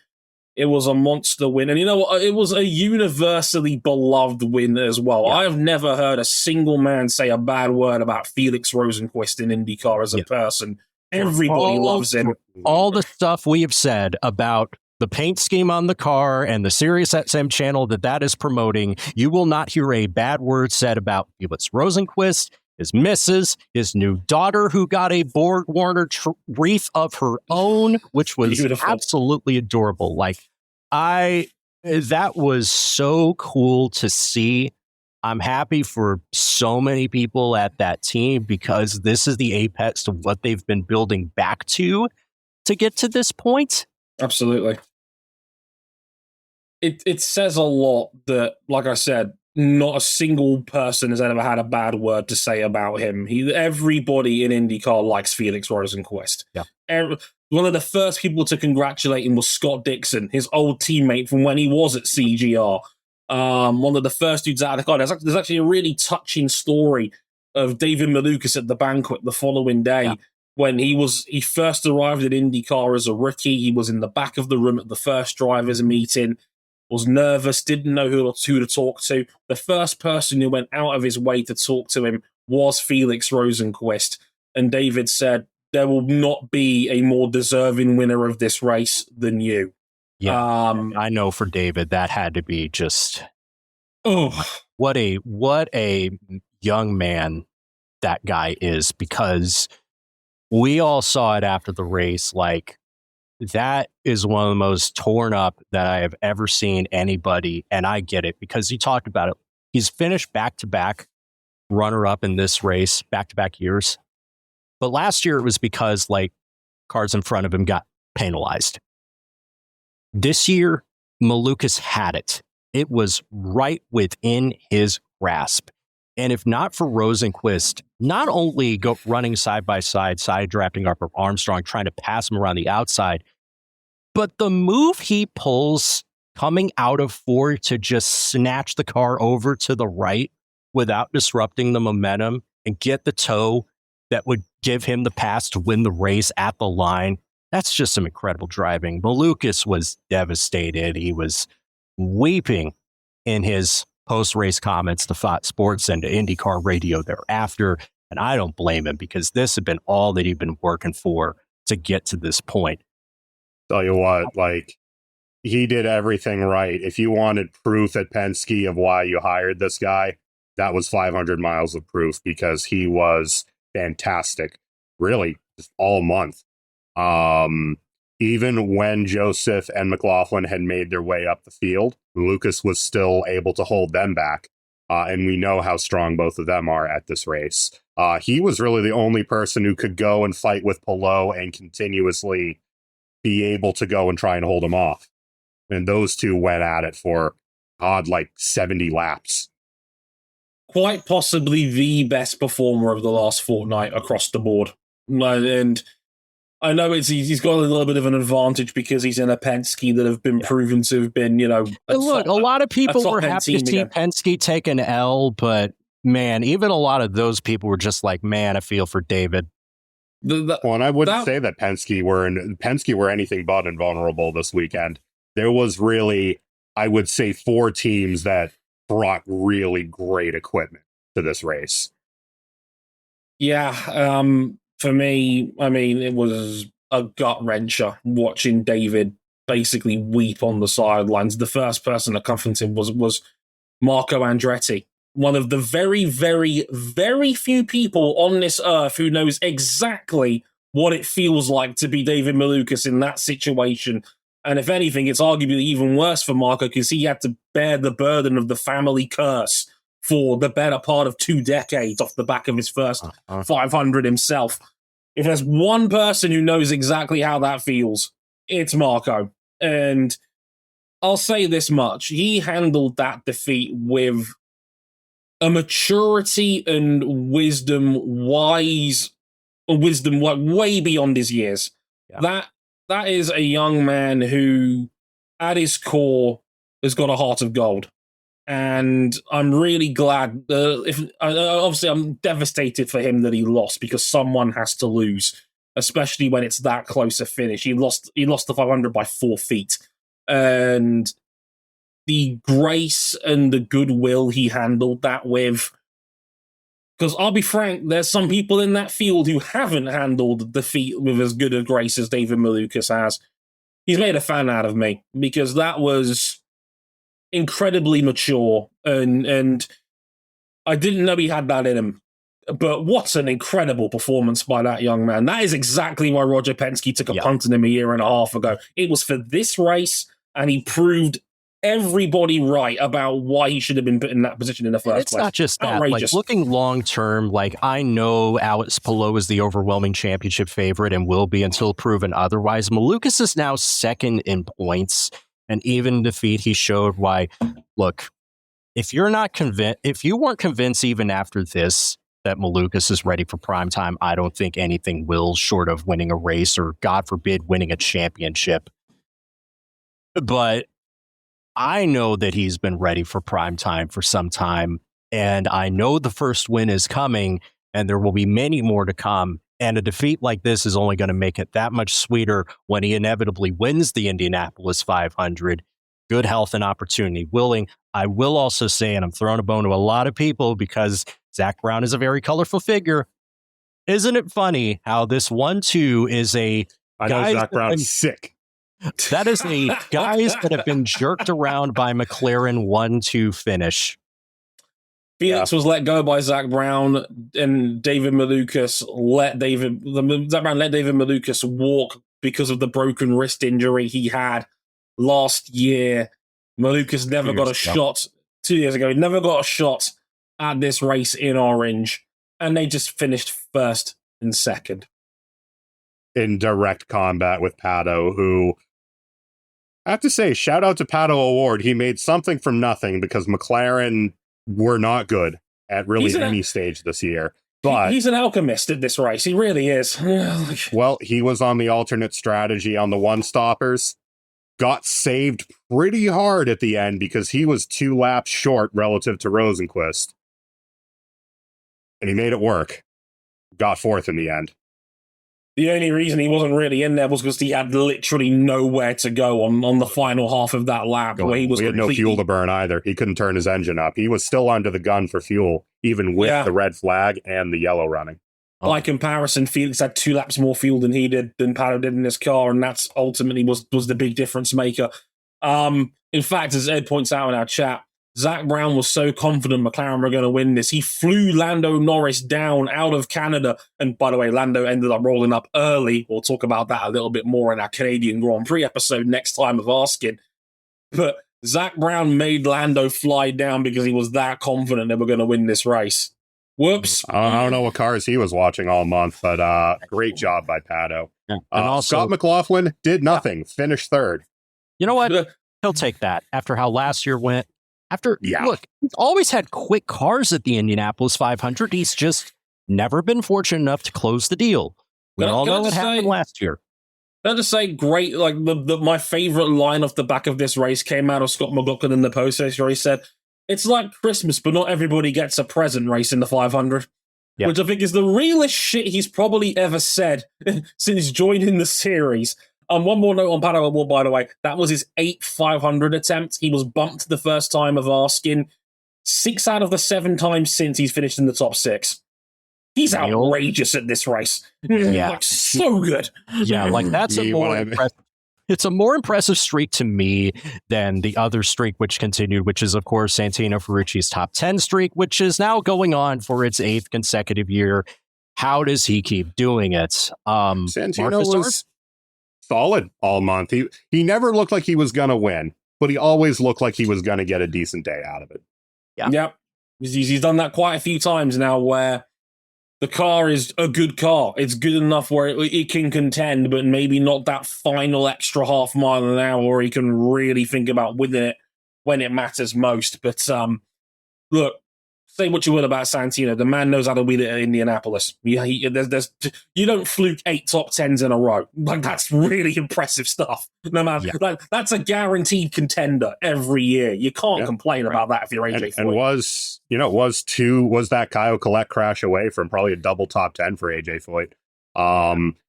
it was a monster win. And you know what? It was a universally beloved win as well. Yeah. I have never heard a single man say a bad word about Felix Rosenqvist in IndyCar as a person. Everybody loves him. All the stuff we have said about the paint scheme on the car and the Sirius XM channel that is promoting, you will not hear a bad word said about Felix Rosenqvist, his missus, his new daughter who got a Borg Warner wreath of her own, which was beautiful. Absolutely adorable. That was so cool to see. I'm happy for so many people at that team because this is the apex of what they've been building back to get to this point. Absolutely. It says a lot that, like I said, not a single person has ever had a bad word to say about him. Everybody in IndyCar likes Felix Rosenqvist. Yeah. One of the first people to congratulate him was Scott Dixon, his old teammate from when he was at CGR. One of the first dudes out of the car. There's actually a really touching story of David Malukas at the banquet the following day. Yeah. When he first arrived at IndyCar as a rookie. He was in the back of the room at the first drivers meeting, was nervous, didn't know who to talk to. The first person who went out of his way to talk to him was Felix Rosenqvist. And David said, there will not be a more deserving winner of this race than you. Yeah, I know for David, that had to be just, what a young man that guy is, because we all saw it after the race. Like, that is one of the most torn up that I have ever seen anybody. And I get it because he talked about it. He's finished back-to-back runner-up in this race, back-to-back years. But last year it was because cars in front of him got penalized. This year, Malukas had it. It was right within his grasp. And if not for Rosenqvist, not only running side by side drafting up Armstrong, trying to pass him around the outside, but the move he pulls coming out of 4 to just snatch the car over to the right without disrupting the momentum and get the toe that would give him the pass to win the race at the line. That's just some incredible driving. Malukas was devastated. He was weeping in his post-race comments to Fox Sports and to IndyCar Radio thereafter. And I don't blame him, because this had been all that he'd been working for to get to this point. Tell you what, like, he did everything right. If you wanted proof at Penske of why you hired this guy, that was 500 miles of proof, because he was fantastic, really, just all month. Even when Joseph and McLaughlin had made their way up the field, Lucas was still able to hold them back. And we know how strong both of them are at this race. He was really the only person who could go and fight with Palou and continuously be able to go and try and hold him off. And those two went at it for, like 70 laps. Quite possibly the best performer of the last fortnight across the board. And I know he's got a little bit of an advantage because he's in a Penske that have been proven to have been, a lot of people were happy to see Penske take an L, but man, even a lot of those people were just like, man, I feel for David. And I wouldn't say that Penske were anything but invulnerable this weekend. There was really, I would say, 4 teams that brought really great equipment to this race. Yeah, for me, I mean, it was a gut-wrencher watching David basically weep on the sidelines. The first person to comfort him was Marco Andretti, one of the very, very, very few people on this earth who knows exactly what it feels like to be David Malukas in that situation. And if anything, it's arguably even worse for Marco because he had to bear the burden of the family curse for the better part of 2 decades off the back of his first 500 himself. If there's one person who knows exactly how that feels, it's Marco. And I'll say this much. He handled that defeat with a maturity and wisdom way beyond his years. Yeah. That is a young man who, at his core, has got a heart of gold. And I'm really glad. Obviously, I'm devastated for him that he lost because someone has to lose, especially when it's that close a finish. He lost the 500 by 4 feet, and the grace and the goodwill he handled that with. Because I'll be frank, there's some people in that field who haven't handled defeat with as good a grace as David Malukas has. He's made a fan out of me because that was incredibly mature, and I didn't know he had that in him. But what an incredible performance by that young man. That is exactly why Roger Penske took a punt on him a year and a half ago. It was for this race, and he proved everybody right about why he should have been put in that position in the first place. It's not just that. Like, looking long term, like, I know Alex Palou is the overwhelming championship favorite and will be until proven otherwise. Malukas is now second in points, and even defeat, he showed why. Look, if you're not convinced, if you weren't convinced even after this that Malukas is ready for prime time, I don't think anything will, short of winning a race or, God forbid, winning a championship. But I know that he's been ready for prime time for some time, and I know the first win is coming, and there will be many more to come. And a defeat like this is only going to make it that much sweeter when he inevitably wins the Indianapolis 500. Good health and opportunity willing. I will also say, and I'm throwing a bone to a lot of people because Zach Brown is a very colorful figure. Isn't it funny how this 1-2 is a... I know Zach Brown's sick. That is a guys that have been jerked around by McLaren 1-2 finish. Felix was let go by Zach Brown, and David Malukas Zach Brown let David Malukas walk because of the broken wrist injury he had last year. Malukas never got a shot 2 years ago. He never got a shot at this race in orange, and they just finished first and second. In direct combat with Pato, who, I have to say, shout out to Pato O'Ward. He made something from nothing because McLaren were not good at really any stage this year. But he's an alchemist at this race. He really is. Well, he was on the alternate strategy on the one-stoppers. got saved pretty hard at the end because he was 2 laps short relative to Rosenqvist. And he made it work. Got 4th in the end. The only reason he wasn't really in there was because he had literally nowhere to go on the final half of that lap. Where he had no fuel to burn either. He couldn't turn his engine up. He was still under the gun for fuel, even with the red flag and the yellow running. By comparison, Felix had 2 laps more fuel than he did, than Pato did in his car, and that's ultimately was the big difference maker. In fact, as Ed points out in our chat, Zach Brown was so confident McLaren were going to win this. He flew Lando Norris down out of Canada. And by the way, Lando ended up rolling up early. We'll talk about that a little bit more in our Canadian Grand Prix episode next time of asking. But Zach Brown made Lando fly down because he was that confident they were going to win this race. Whoops. I don't know what cars he was watching all month, but great job by Pato. Yeah. And also, Scott McLaughlin did nothing, finished 3rd. You know what? He'll take that after how last year went. Look, he's always had quick cars at the Indianapolis 500. He's just never been fortunate enough to close the deal. We all know what happened last year. Can I just say, great, like my favorite line off the back of this race came out of Scott McLaughlin in the post-race where he said, "It's like Christmas, but not everybody gets a present racing the 500. Yep. Which I think is the realest shit he's probably ever said since joining the series. One more note on Pato O'Ward, by the way. That was his 8th 500 attempt. He was bumped the first time of asking. 6 out of the 7 times since he's finished in the top 6. He's outrageous at this race. Yeah. Like, so good. Yeah, like that's a more impressive. It's a more impressive streak to me than the other streak which continued, which is, of course, Santino Ferrucci's top 10 streak, which is now going on for its 8th consecutive year. How does he keep doing it? Santino was solid all month. He never looked like he was going to win, but he always looked like he was going to get a decent day out of it. Yeah. Yep. He's done that quite a few times now where the car is a good car. It's good enough where it can contend, but maybe not that final extra half mile an hour where he can really think about winning it when it matters most. But look, say what you will about Santino. The man knows how to win it at Indianapolis. You don't fluke 8 top 10s in a row. Like, that's really impressive stuff. No matter, like, that's a guaranteed contender every year. You can't complain about that if you're AJ Foyt. And was that Kyle Collette crash away from probably a double top 10 for AJ Foyt.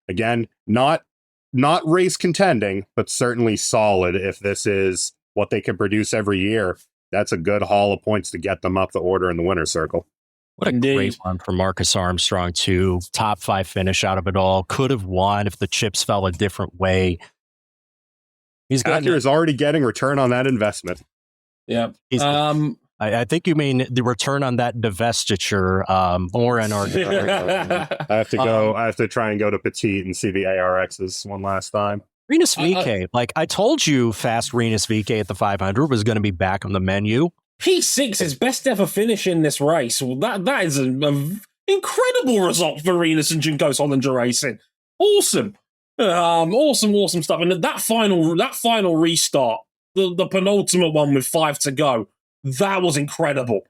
Again, not race contending, but certainly solid. If this is what they can produce every year, that's a good haul of points to get them up the order in the winner's circle. What a great one for Marcus Armstrong, too. Top 5 finish out of it all. Could have won if the chips fell a different way. Acura is already getting return on that investment. Yeah. I think you mean the return on that divestiture more in our... I have to try and go to Petit and see the ARXs one last time. Rinus VeeKay, like I told you, fast Rinus VeeKay at the 500 was going to be back on the menu. P6, his best ever finish in this race. Well, that is an incredible result for Rinus and Junko Sollinger Racing. Awesome. Awesome stuff. And that final restart, the penultimate one with 5 to go, that was incredible.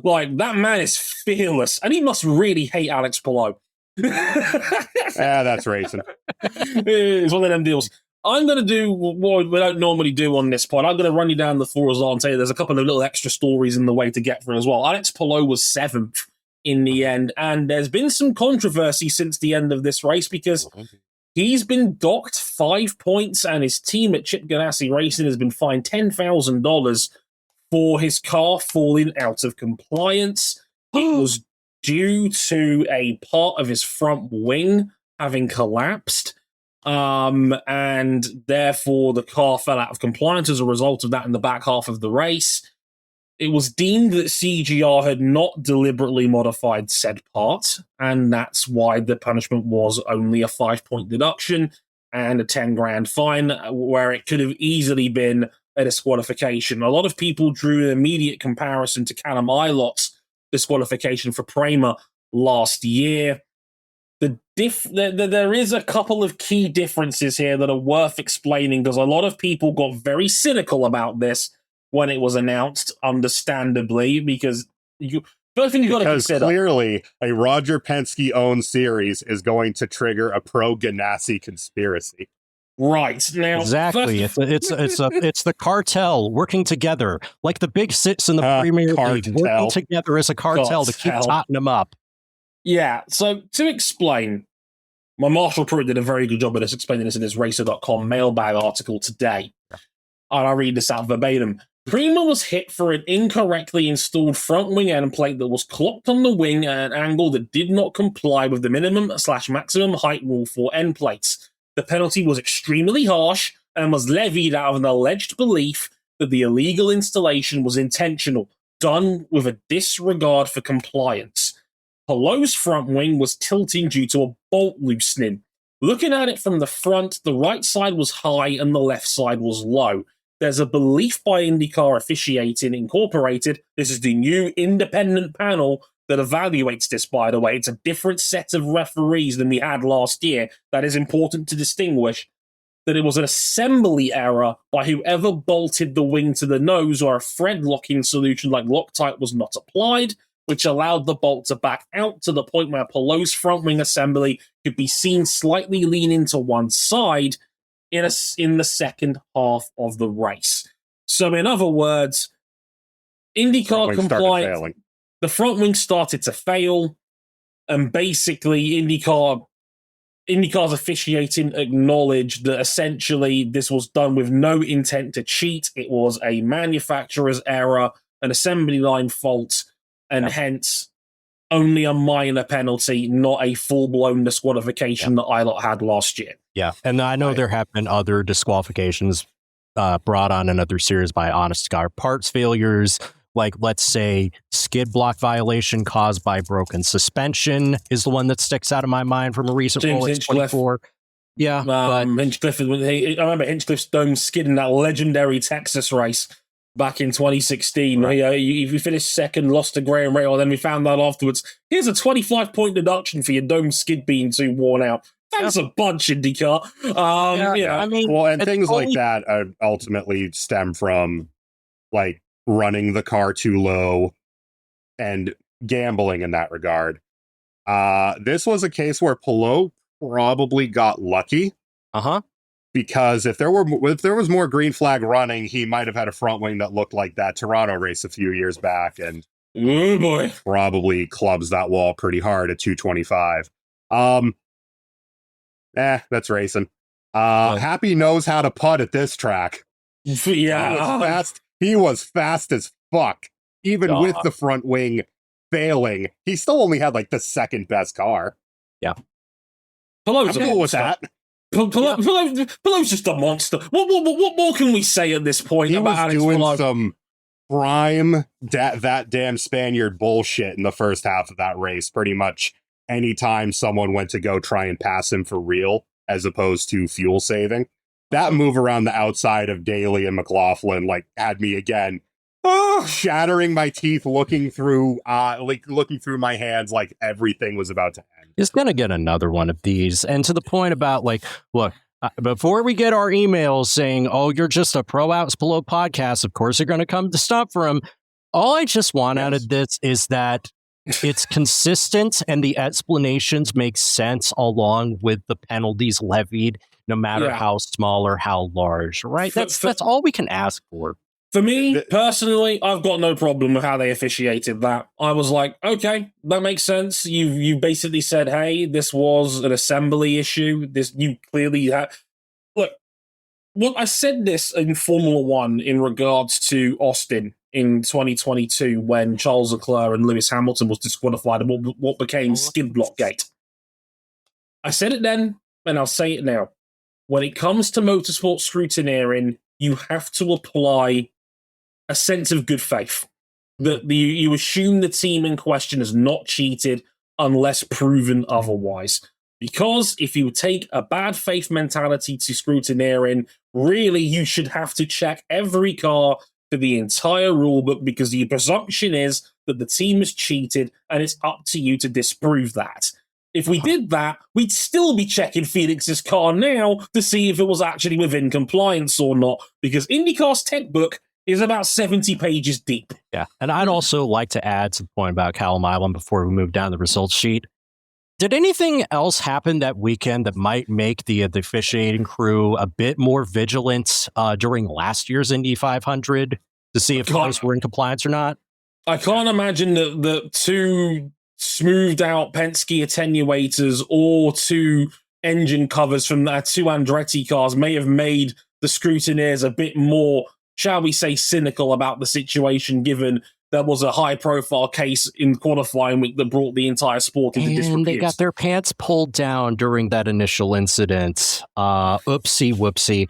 Like, that man is fearless, and he must really hate Alex Palou. That's racing. It's one of them deals. I'm going to do what we don't normally do on this pod. I'm going to run you down the floor as well and tell you there's a couple of little extra stories in the way to get through as well. Alex Palou was 7th in the end, and there's been some controversy since the end of this race because he's been docked 5 points, and his team at Chip Ganassi Racing has been fined $10,000 for his car falling out of compliance. It was due to a part of his front wing having collapsed, and therefore the car fell out of compliance as a result of that in the back half of the race. It was deemed that CGR had not deliberately modified said part, and that's why the punishment was only a 5-point deduction and a 10 grand fine, where it could have easily been a disqualification. A lot of people drew an immediate comparison to Callum Ilot's disqualification for Prema last year. There is a couple of key differences here that are worth explaining because a lot of people got very cynical about this when it was announced, understandably, because first thing you got to consider, clearly a Roger Penske owned series is going to trigger a pro Ganassi conspiracy. Right now, Exactly. It's the cartel working together, like the big six in the Premier League, working together as a cartel to keep Tottenham up. Yeah. So to explain, my Marshall Pruitt did a very good job of this, explaining this in his Racer.com mailbag article today. And I'll read this out verbatim. Prima was hit for an incorrectly installed front wing end plate that was clocked on the wing at an angle that did not comply with the minimum/maximum height rule for end plates. The penalty was extremely harsh and was levied out of an alleged belief that the illegal installation was intentional, done with a disregard for compliance. Pallot's front wing was tilting due to a bolt loosening. Looking at it from the front, the right side was high and the left side was low. There's a belief by IndyCar Officiating Incorporated, this is the new independent panel that evaluates this, by the way. It's a different set of referees than we had last year. That is important to distinguish, that it was an assembly error by whoever bolted the wing to the nose, or a thread locking solution like Loctite was not applied, which allowed the bolt to back out to the point where Pallot's front wing assembly could be seen slightly leaning to one side in the second half of the race. So in other words, IndyCar compliance, the front wing started to fail, and basically IndyCar's officiating acknowledged that essentially this was done with no intent to cheat. It was a manufacturer's error, an assembly line fault, and hence only a minor penalty, not a full-blown disqualification that ILOT had last year. Yeah, and I know there have been other disqualifications brought on in other series by honest car parts failures, like, let's say, skid block violation caused by broken suspension is the one that sticks out of my mind from a recent Rolex 24. Yeah, but Hinchcliffe, I remember Hinchcliffe's dome skid in that legendary Texas race back in 2016. Right. He finished second, lost to Graham Rahal, then we found out afterwards, here's a 25-point deduction for your dome skid being too worn out. Thanks a bunch, IndyCar. I mean, well, and things like that ultimately stem from, like, running the car too low and gambling in that regard. This was a case where Palou probably got lucky. Because if there was more green flag running, he might have had a front wing that looked like that Toronto race a few years back, and oh boy, probably clubs that wall pretty hard at 225. That's racing. Happy knows how to putt at this track. Yeah, he was fast as fuck. Even with the front wing failing, he still only had like the second best car. Yeah, I'm cool with that. Palou's just a monster. What more can we say at this point he about was Alex doing Palou? some prime that damn Spaniard bullshit in the first half of that race. Pretty much anytime someone went to go try and pass him for real, as opposed to fuel saving, that move around the outside of Daly and McLaughlin like had me again, shattering my teeth, looking through my hands like everything was about to end. He's going to get another one of these. And to the point about, like, look, before we get our emails saying, oh, you're just a Pro Outs Below podcast, of course you're going to come to stop for him. All I just want out of this is that it's consistent and the explanations make sense along with the penalties levied, no matter how small or how large, right? That's all we can ask for. For me, personally, I've got no problem with how they officiated that. I was like, okay, that makes sense. You basically said, hey, this was an assembly issue. You clearly had... Look, I said this in Formula One in regards to Austin in 2022 when Charles Leclerc and Lewis Hamilton was disqualified in what became skid block gate. I said it then, and I'll say it now. When it comes to motorsport scrutineering, you have to apply a sense of good faith. That you assume the team in question has not cheated unless proven otherwise. Because if you take a bad faith mentality to scrutineering, really you should have to check every car for the entire rulebook, because the presumption is that the team has cheated and it's up to you to disprove that. If we did that, we'd still be checking Felix's car now to see if it was actually within compliance or not, because IndyCar's tech book is about 70 pages deep. Yeah, and I'd also like to add to the point about Callum Island before we move down the results sheet. Did anything else happen that weekend that might make the officiating crew a bit more vigilant during last year's Indy 500 to see if cars were in compliance or not? I can't imagine that the two smoothed out Penske attenuators or two engine covers from the two Andretti cars may have made the scrutineers a bit more, shall we say, cynical about the situation, given there was a high-profile case in qualifying week that brought the entire sport into disrepute. And they got their pants pulled down during that initial incident. Oopsie whoopsie.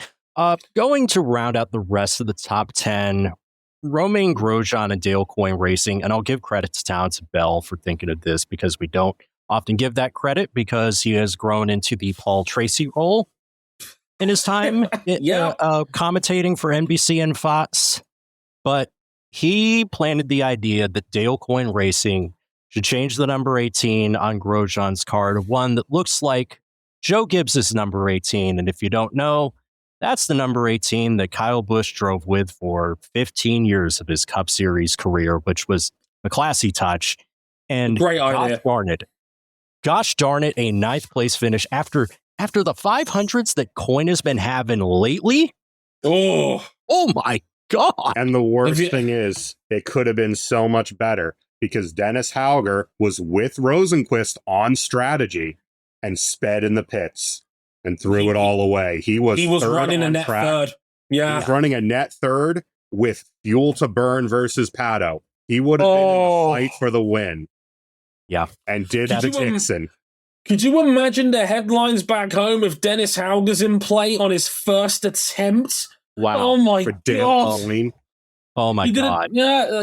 Going to round out the rest of the top 10, Romain Grosjean and Dale Coyne Racing, and I'll give credit to Townsend Bell for thinking of this because we don't often give that credit because he has grown into the Paul Tracy role in his time commentating for NBC and Fox. But he planted the idea that Dale Coyne Racing should change the number 18 on Grosjean's car to one that looks like Joe Gibbs' number 18. And if you don't know, that's the number 18 that Kyle Busch drove with for 15 years of his Cup Series career, which was a classy touch. And great idea. Gosh darn it, a ninth place finish after the 500s that Coyne has been having lately. Oh my God. And the worst thing is, it could have been so much better because Dennis Hauger was with Rosenqvist on strategy and sped in the pits and threw it all away. He was running a net third. Yeah. He was running a net third with fuel to burn versus Pato. He would have been in the fight for the win. Yeah. And did the Dixon. Could you imagine the headlines back home if Dennis Hauger's in play on his first attempt? Wow. Oh my God. Oh my God.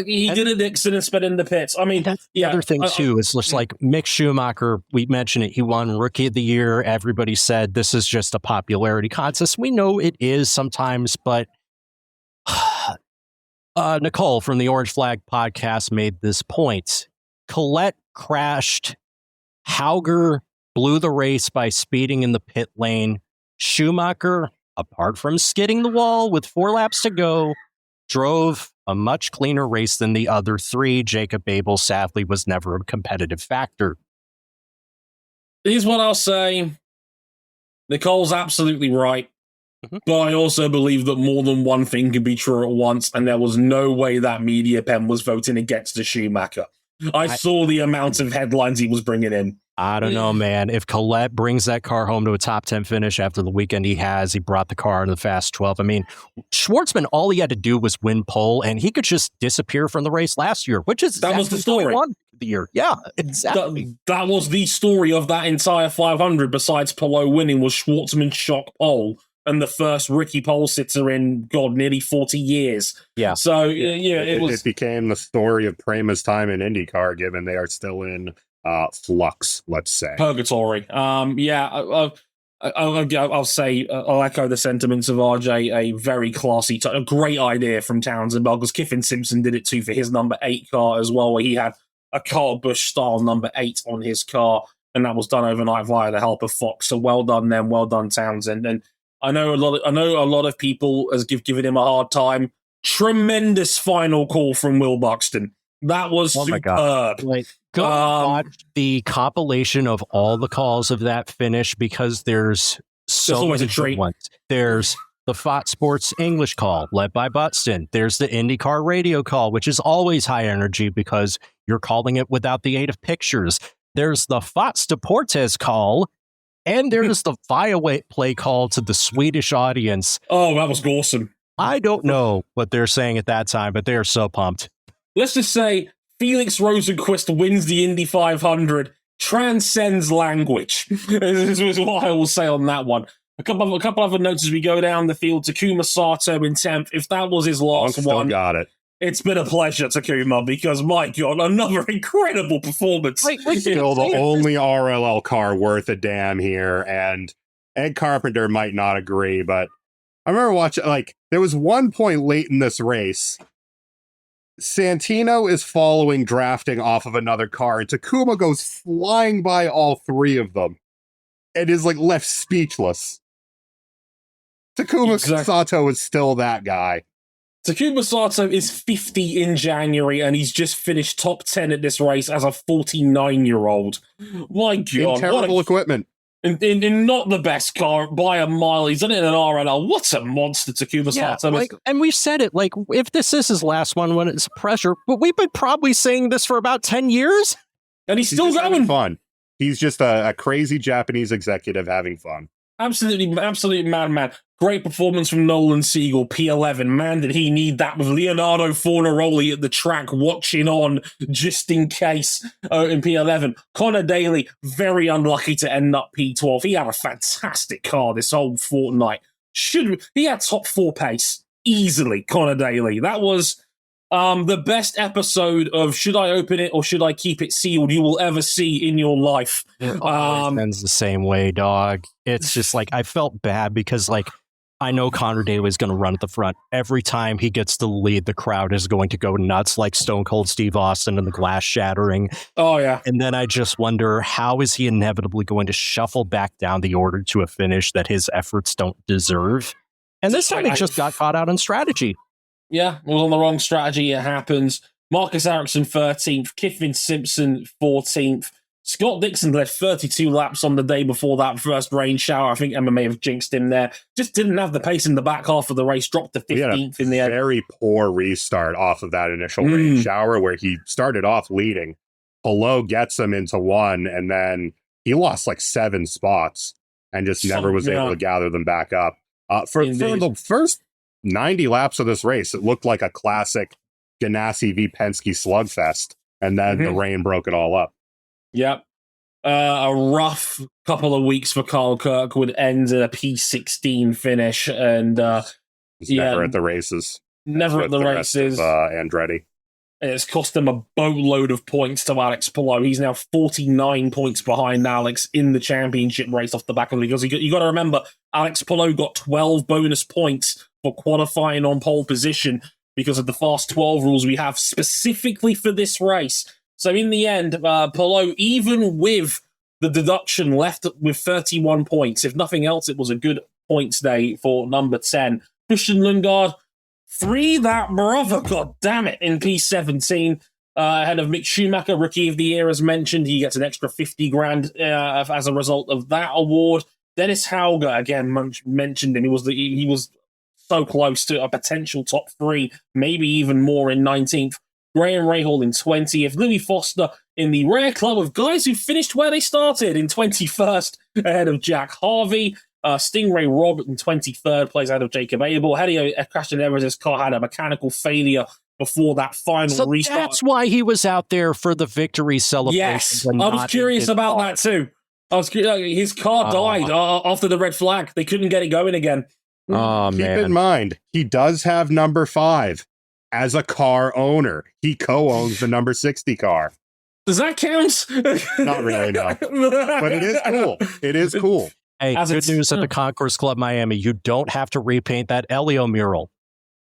He did a Dixon and sped in the pits. I mean, that's the other thing too. It's just like Mick Schumacher, we mentioned it. He won Rookie of the Year. Everybody said this is just a popularity contest. We know it is sometimes, but Nicole from the Orange Flag podcast made this point. Colette crashed. Hauger blew the race by speeding in the pit lane. Schumacher, apart from skidding the wall with 4 laps to go, drove a much cleaner race than the other three. Jacob Abel, sadly, was never a competitive factor. Here's what I'll say. Nicole's absolutely right. Mm-hmm. But I also believe that more than one thing can be true at once, and there was no way that media pen was voting against the Schumacher. I saw the amount of headlines he was bringing in. I don't know, man. If Colette brings that car home to a top 10 finish after the weekend he brought the car to the Fast 12. I mean, Schwartzman, all he had to do was win pole, and he could just disappear from the race last year, which is that was the story. The year. Yeah, exactly. That was the story of that entire 500, besides Polo winning, was Schwartzman's shock pole and the first Ricky pole sitter in, nearly 40 years. Yeah. So, it became the story of Prema's time in IndyCar, given they are still in flux, let's say. Purgatory. I'll say, I'll echo the sentiments of RJ, a very classy, a great idea from Townsend, because Kiffin Simpson did it too for his number 8 car as well, where he had a Kyle Busch style number 8 on his car, and that was done overnight via the help of Fox. So well done them, well done Townsend. And I know a lot of people has given him a hard time. Tremendous final call from Will Buxton. That was superb. Go watch the compilation of all the calls of that finish, because there's so many good ones. There's the Fox Sports English call led by Buxton. There's the IndyCar radio call, which is always high energy because you're calling it without the aid of pictures. There's the Fox Deportes call. And there's the Viaway play call to the Swedish audience. Oh, that was awesome. I don't know what they're saying at that time, but they're so pumped. Let's just say Felix Rosenqvist wins the Indy 500, transcends language. This is what I will say on that one. A couple other notes as we go down the field. Takuma Sato in 10th. If that was his last one, got it. It's been a pleasure, Takuma, because, my God, another incredible performance. Still the only RLL car worth a damn here, and Ed Carpenter might not agree, but I remember watching, there was one point late in this race, Santino is drafting off of another car, and Takuma goes flying by all three of them, and is, left speechless. Takuma Sato is still that guy. Takuma Sato is 50 in January, and he's just finished top 10 at this race as a 49-year-old. My God. In terrible equipment. In not the best car by a mile. He's done it in an RNL. What a monster Takuma Sato is. And we've said it, like, if this is his last one when it's pressure, but we've been probably saying this for about 10 years. And he's still going. Fun. He's just a crazy Japanese executive having fun. Absolutely madman. Great performance from Nolan Siegel, P11. Man, did he need that with Leonardo Fornaroli at the track watching on just in case in P11. Connor Daly, very unlucky to end up P12. He had a fantastic car this whole fortnight. He had top 4 pace easily, Connor Daly. That was the best episode of Should I Open It or Should I Keep It Sealed you will ever see in your life. It ends the same way, dog. It's just like, I felt bad because, like, I know Connor Daly is going to run at the front. Every time he gets the lead, the crowd is going to go nuts, like Stone Cold Steve Austin and the glass shattering. Oh, yeah. And then I just wonder, how is he inevitably going to shuffle back down the order to a finish that his efforts don't deserve? And this time he just got caught out on strategy. Yeah, it was on the wrong strategy. It happens. Marcus Ericsson 13th, Kiffin Simpson 14th. Scott Dixon led 32 laps on the day before that first rain shower. I think Emma may have jinxed him there. Just didn't have the pace in the back half of the race, dropped to 15th in the end. Very poor restart off of that initial rain shower where he started off leading. Pelot gets him into one, and then he lost like 7 spots and just never was able to gather them back up. For the first 90 laps of this race, it looked like a classic Ganassi v. Penske slugfest, and then the rain broke it all up. Yep. A rough couple of weeks for Carl Kirkwood, ends at a P16 finish, and he's never at the races. Never at the races. Andretti. It's cost him a boatload of points to Alex Palou. He's now 49 points behind Alex in the championship race off the back of the because you got to remember, Alex Palou got 12 bonus points for qualifying on pole position because of the Fast 12 rules we have specifically for this race. So in the end, Palou, even with the deduction, left with 31 points. If nothing else, it was a good points day for number 10. Christian Lundgaard, 3 that brother, god damn it, in P17. Ahead of Mick Schumacher, Rookie of the Year, as mentioned. He gets an extra 50 grand as a result of that award. Dennis Hauger, again, mentioned him. He was so close to a potential top 3, maybe even more in 19th. Graham Rahal in 20th. Louis Foster in the rare club of guys who finished where they started in 21st, ahead of Jack Harvey. Stingray Rob in 23rd, plays out of Jacob Abel. Christian Everest's car had a mechanical failure before that final restart. That's why he was out there for the victory celebration. Yes, I was curious about that too. His car died after the red flag. They couldn't get it going again. Keep in mind, he does have number 5 as a car owner. He co-owns the number 60 car. Does that count? Not really, no. But it is cool. It is cool. Hey, good news at the Concourse Club Miami. You don't have to repaint that Elio mural.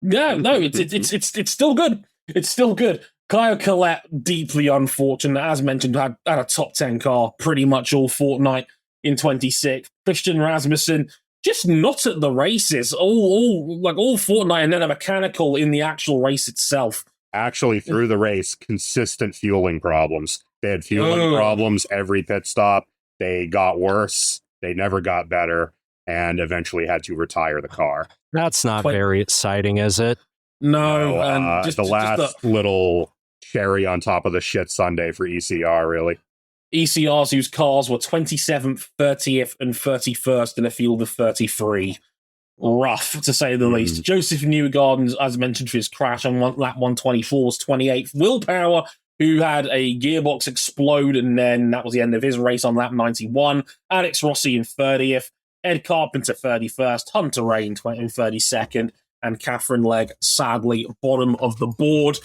No, it's still good. It's still good. Kyle Collette, deeply unfortunate, as mentioned, had a top 10 car pretty much all fortnight in 26th. Christian Rasmussen, just not at the races, all fortnight, and then a mechanical in the actual race itself. Actually, through the race, consistent fueling problems. They had fueling problems every pit stop. They got worse. They never got better, and eventually had to retire the car. That's not very exciting, is it? No, and just the last little cherry on top of the shit Sunday for ECR, really. ECRs whose cars were 27th, 30th, and 31st in a field of 33. Rough, to say the least. Joseph Newgarden, as mentioned, for his crash on lap 124, was 28th. Will Power, who had a gearbox explode, and then that was the end of his race on lap 91. Alex Rossi in 30th. Ed Carpenter 31st. Hunter Ray in 32nd. And Catherine Legg, sadly, bottom of the board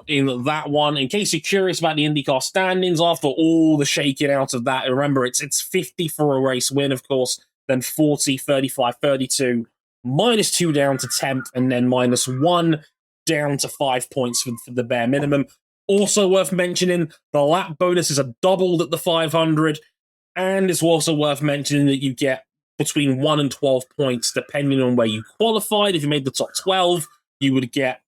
in that one. In case you're curious about the IndyCar standings, after all the shaking out of that, remember, it's 50 for a race win, of course, then 40, 35, 32, -2 down to 10th, and then -1 down to 5 points for the bare minimum. Also worth mentioning, the lap bonuses are doubled at the 500, and it's also worth mentioning that you get between 1 and 12 points, depending on where you qualified. If you made the top 12, you would get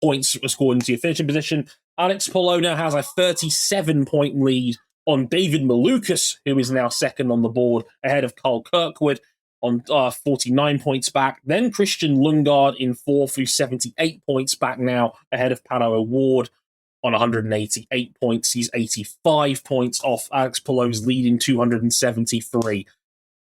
points according to your finishing position. Alex Palou now has a 37-point lead on David Malukas, who is now second on the board, ahead of Carl Kirkwood on 49 points back. Then Christian Lundgaard in fourth, who's 78 points back now, ahead of Pato O'Ward on 188 points. He's 85 points off Alex Palou's leading 273.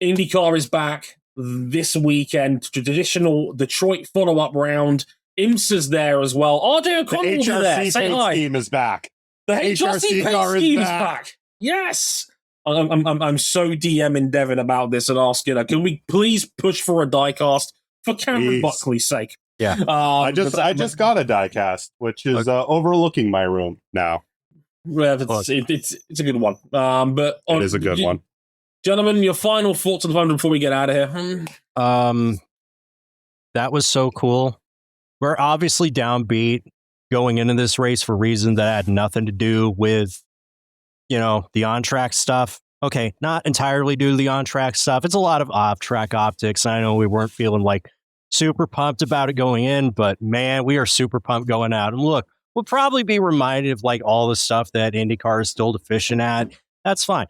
IndyCar is back this weekend. Traditional Detroit follow-up round. IMSA's there as well. RJ O'Connell will be there. Say hi. Team is back. The HRC pace scheme is back. Yes. I'm so DMing Devin about this and asking her, can we please push for a diecast for Cameron Buckley's sake? Yeah. I just got a diecast, which is overlooking my room now. Yeah, it's a good one. But it is a good one. Gentlemen, your final thoughts on the phone before we get out of here. That was so cool. We're obviously downbeat going into this race for reasons that had nothing to do with, the on-track stuff. Okay, not entirely due to the on-track stuff. It's a lot of off-track optics. I know we weren't feeling like super pumped about it going in, but man, we are super pumped going out. And look, we'll probably be reminded of like all the stuff that IndyCar is still deficient at. That's fine.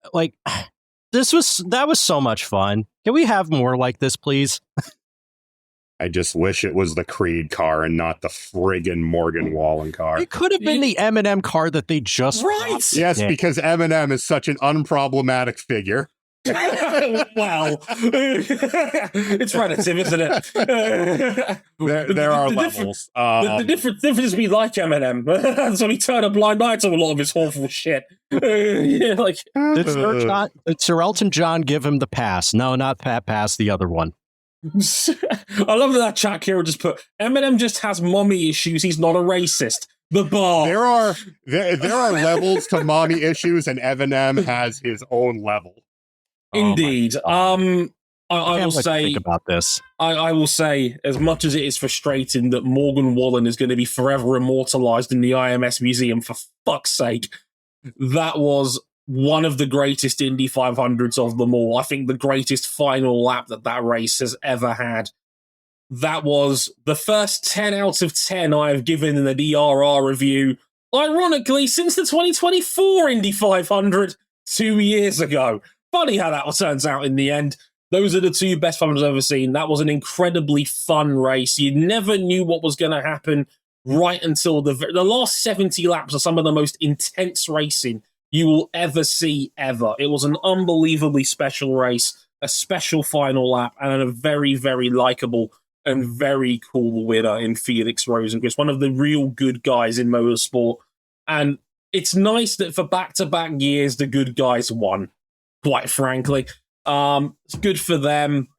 That was so much fun. Can we have more like this, please? I just wish it was the Creed car and not the friggin' Morgan Wallen car. It could have been the M&M car that they just right. Yes, because M&M is such an unproblematic figure. Well, it's relative, isn't it? There are levels. The difference is we like M&M, so we turn a blind eye to a lot of his awful shit. Did Sir Elton John give him the pass? No, not Pat Pass, the other one. I love that chat here just put Eminem just has mommy issues. He's not a racist. The bar. There are levels to mommy issues, and Eminem has his own level. Indeed. I will say think about this. I will say, as much as it is frustrating that Morgan Wallen is going to be forever immortalized in the IMS museum, for fuck's sake, that was one of the greatest Indy 500s of them all. I think the greatest final lap that race has ever had. That was the first 10 out of 10 I have given in the DRR review, ironically, since the 2024 Indy 500 2 years ago. Funny how that turns out in the end. Those are the two best 500s I've ever seen. That was an incredibly fun race. You never knew what was going to happen right until the last 70 laps are some of the most intense racing you will ever see, ever. It was an unbelievably special race, a special final lap, and a very, very likable and very cool winner in Felix Rosenqvist, one of the real good guys in motorsport. And it's nice that for back-to-back years, the good guys won, quite frankly. It's good for them.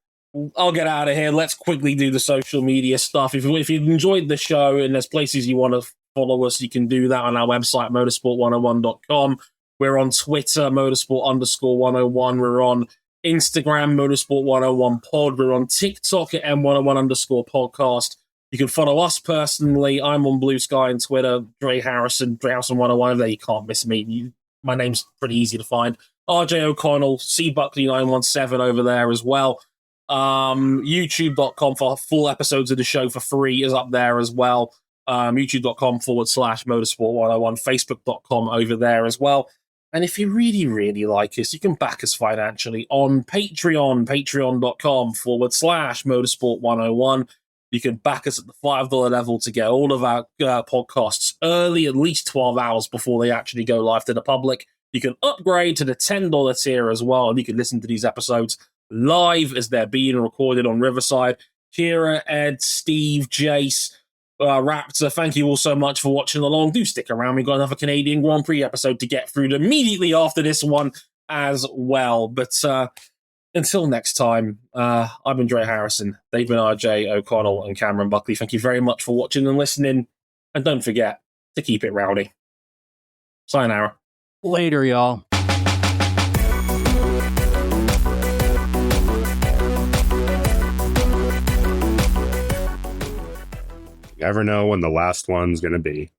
I'll get out of here. Let's quickly do the social media stuff. If you've enjoyed the show and there's places you want to follow us, you can do that on our website, motorsport101.com. We're on Twitter, motorsport_101. We're on Instagram, motorsport101pod. We're on TikTok at M101_podcast. You can follow us personally. I'm on Blue Sky and Twitter, Dre Harrison 101. There you can't miss me. My name's pretty easy to find. RJ O'Connell, C Buckley 917 over there as well. YouTube.com for full episodes of the show for free is up there as well. YouTube.com/motorsport101. Facebook.com over there as well. And if you really, really like us, you can back us financially on Patreon, patreon.com/motorsport101. You can back us at the $5 level to get all of our podcasts early, at least 12 hours before they actually go live to the public. You can upgrade to the $10 tier as well, and you can listen to these episodes live as they're being recorded on Riverside. Kira, Ed, Steve, Jace, Raptor, thank you all so much for watching along. Do stick around. We've got another Canadian Grand Prix episode to get through immediately after this one as well. But until next time, I've been Dre Harrison, they've been RJ O'Connell and Cameron Buckley. Thank you very much for watching and listening. And don't forget to keep it rowdy. Sayonara. Later, y'all. You never know when the last one's going to be.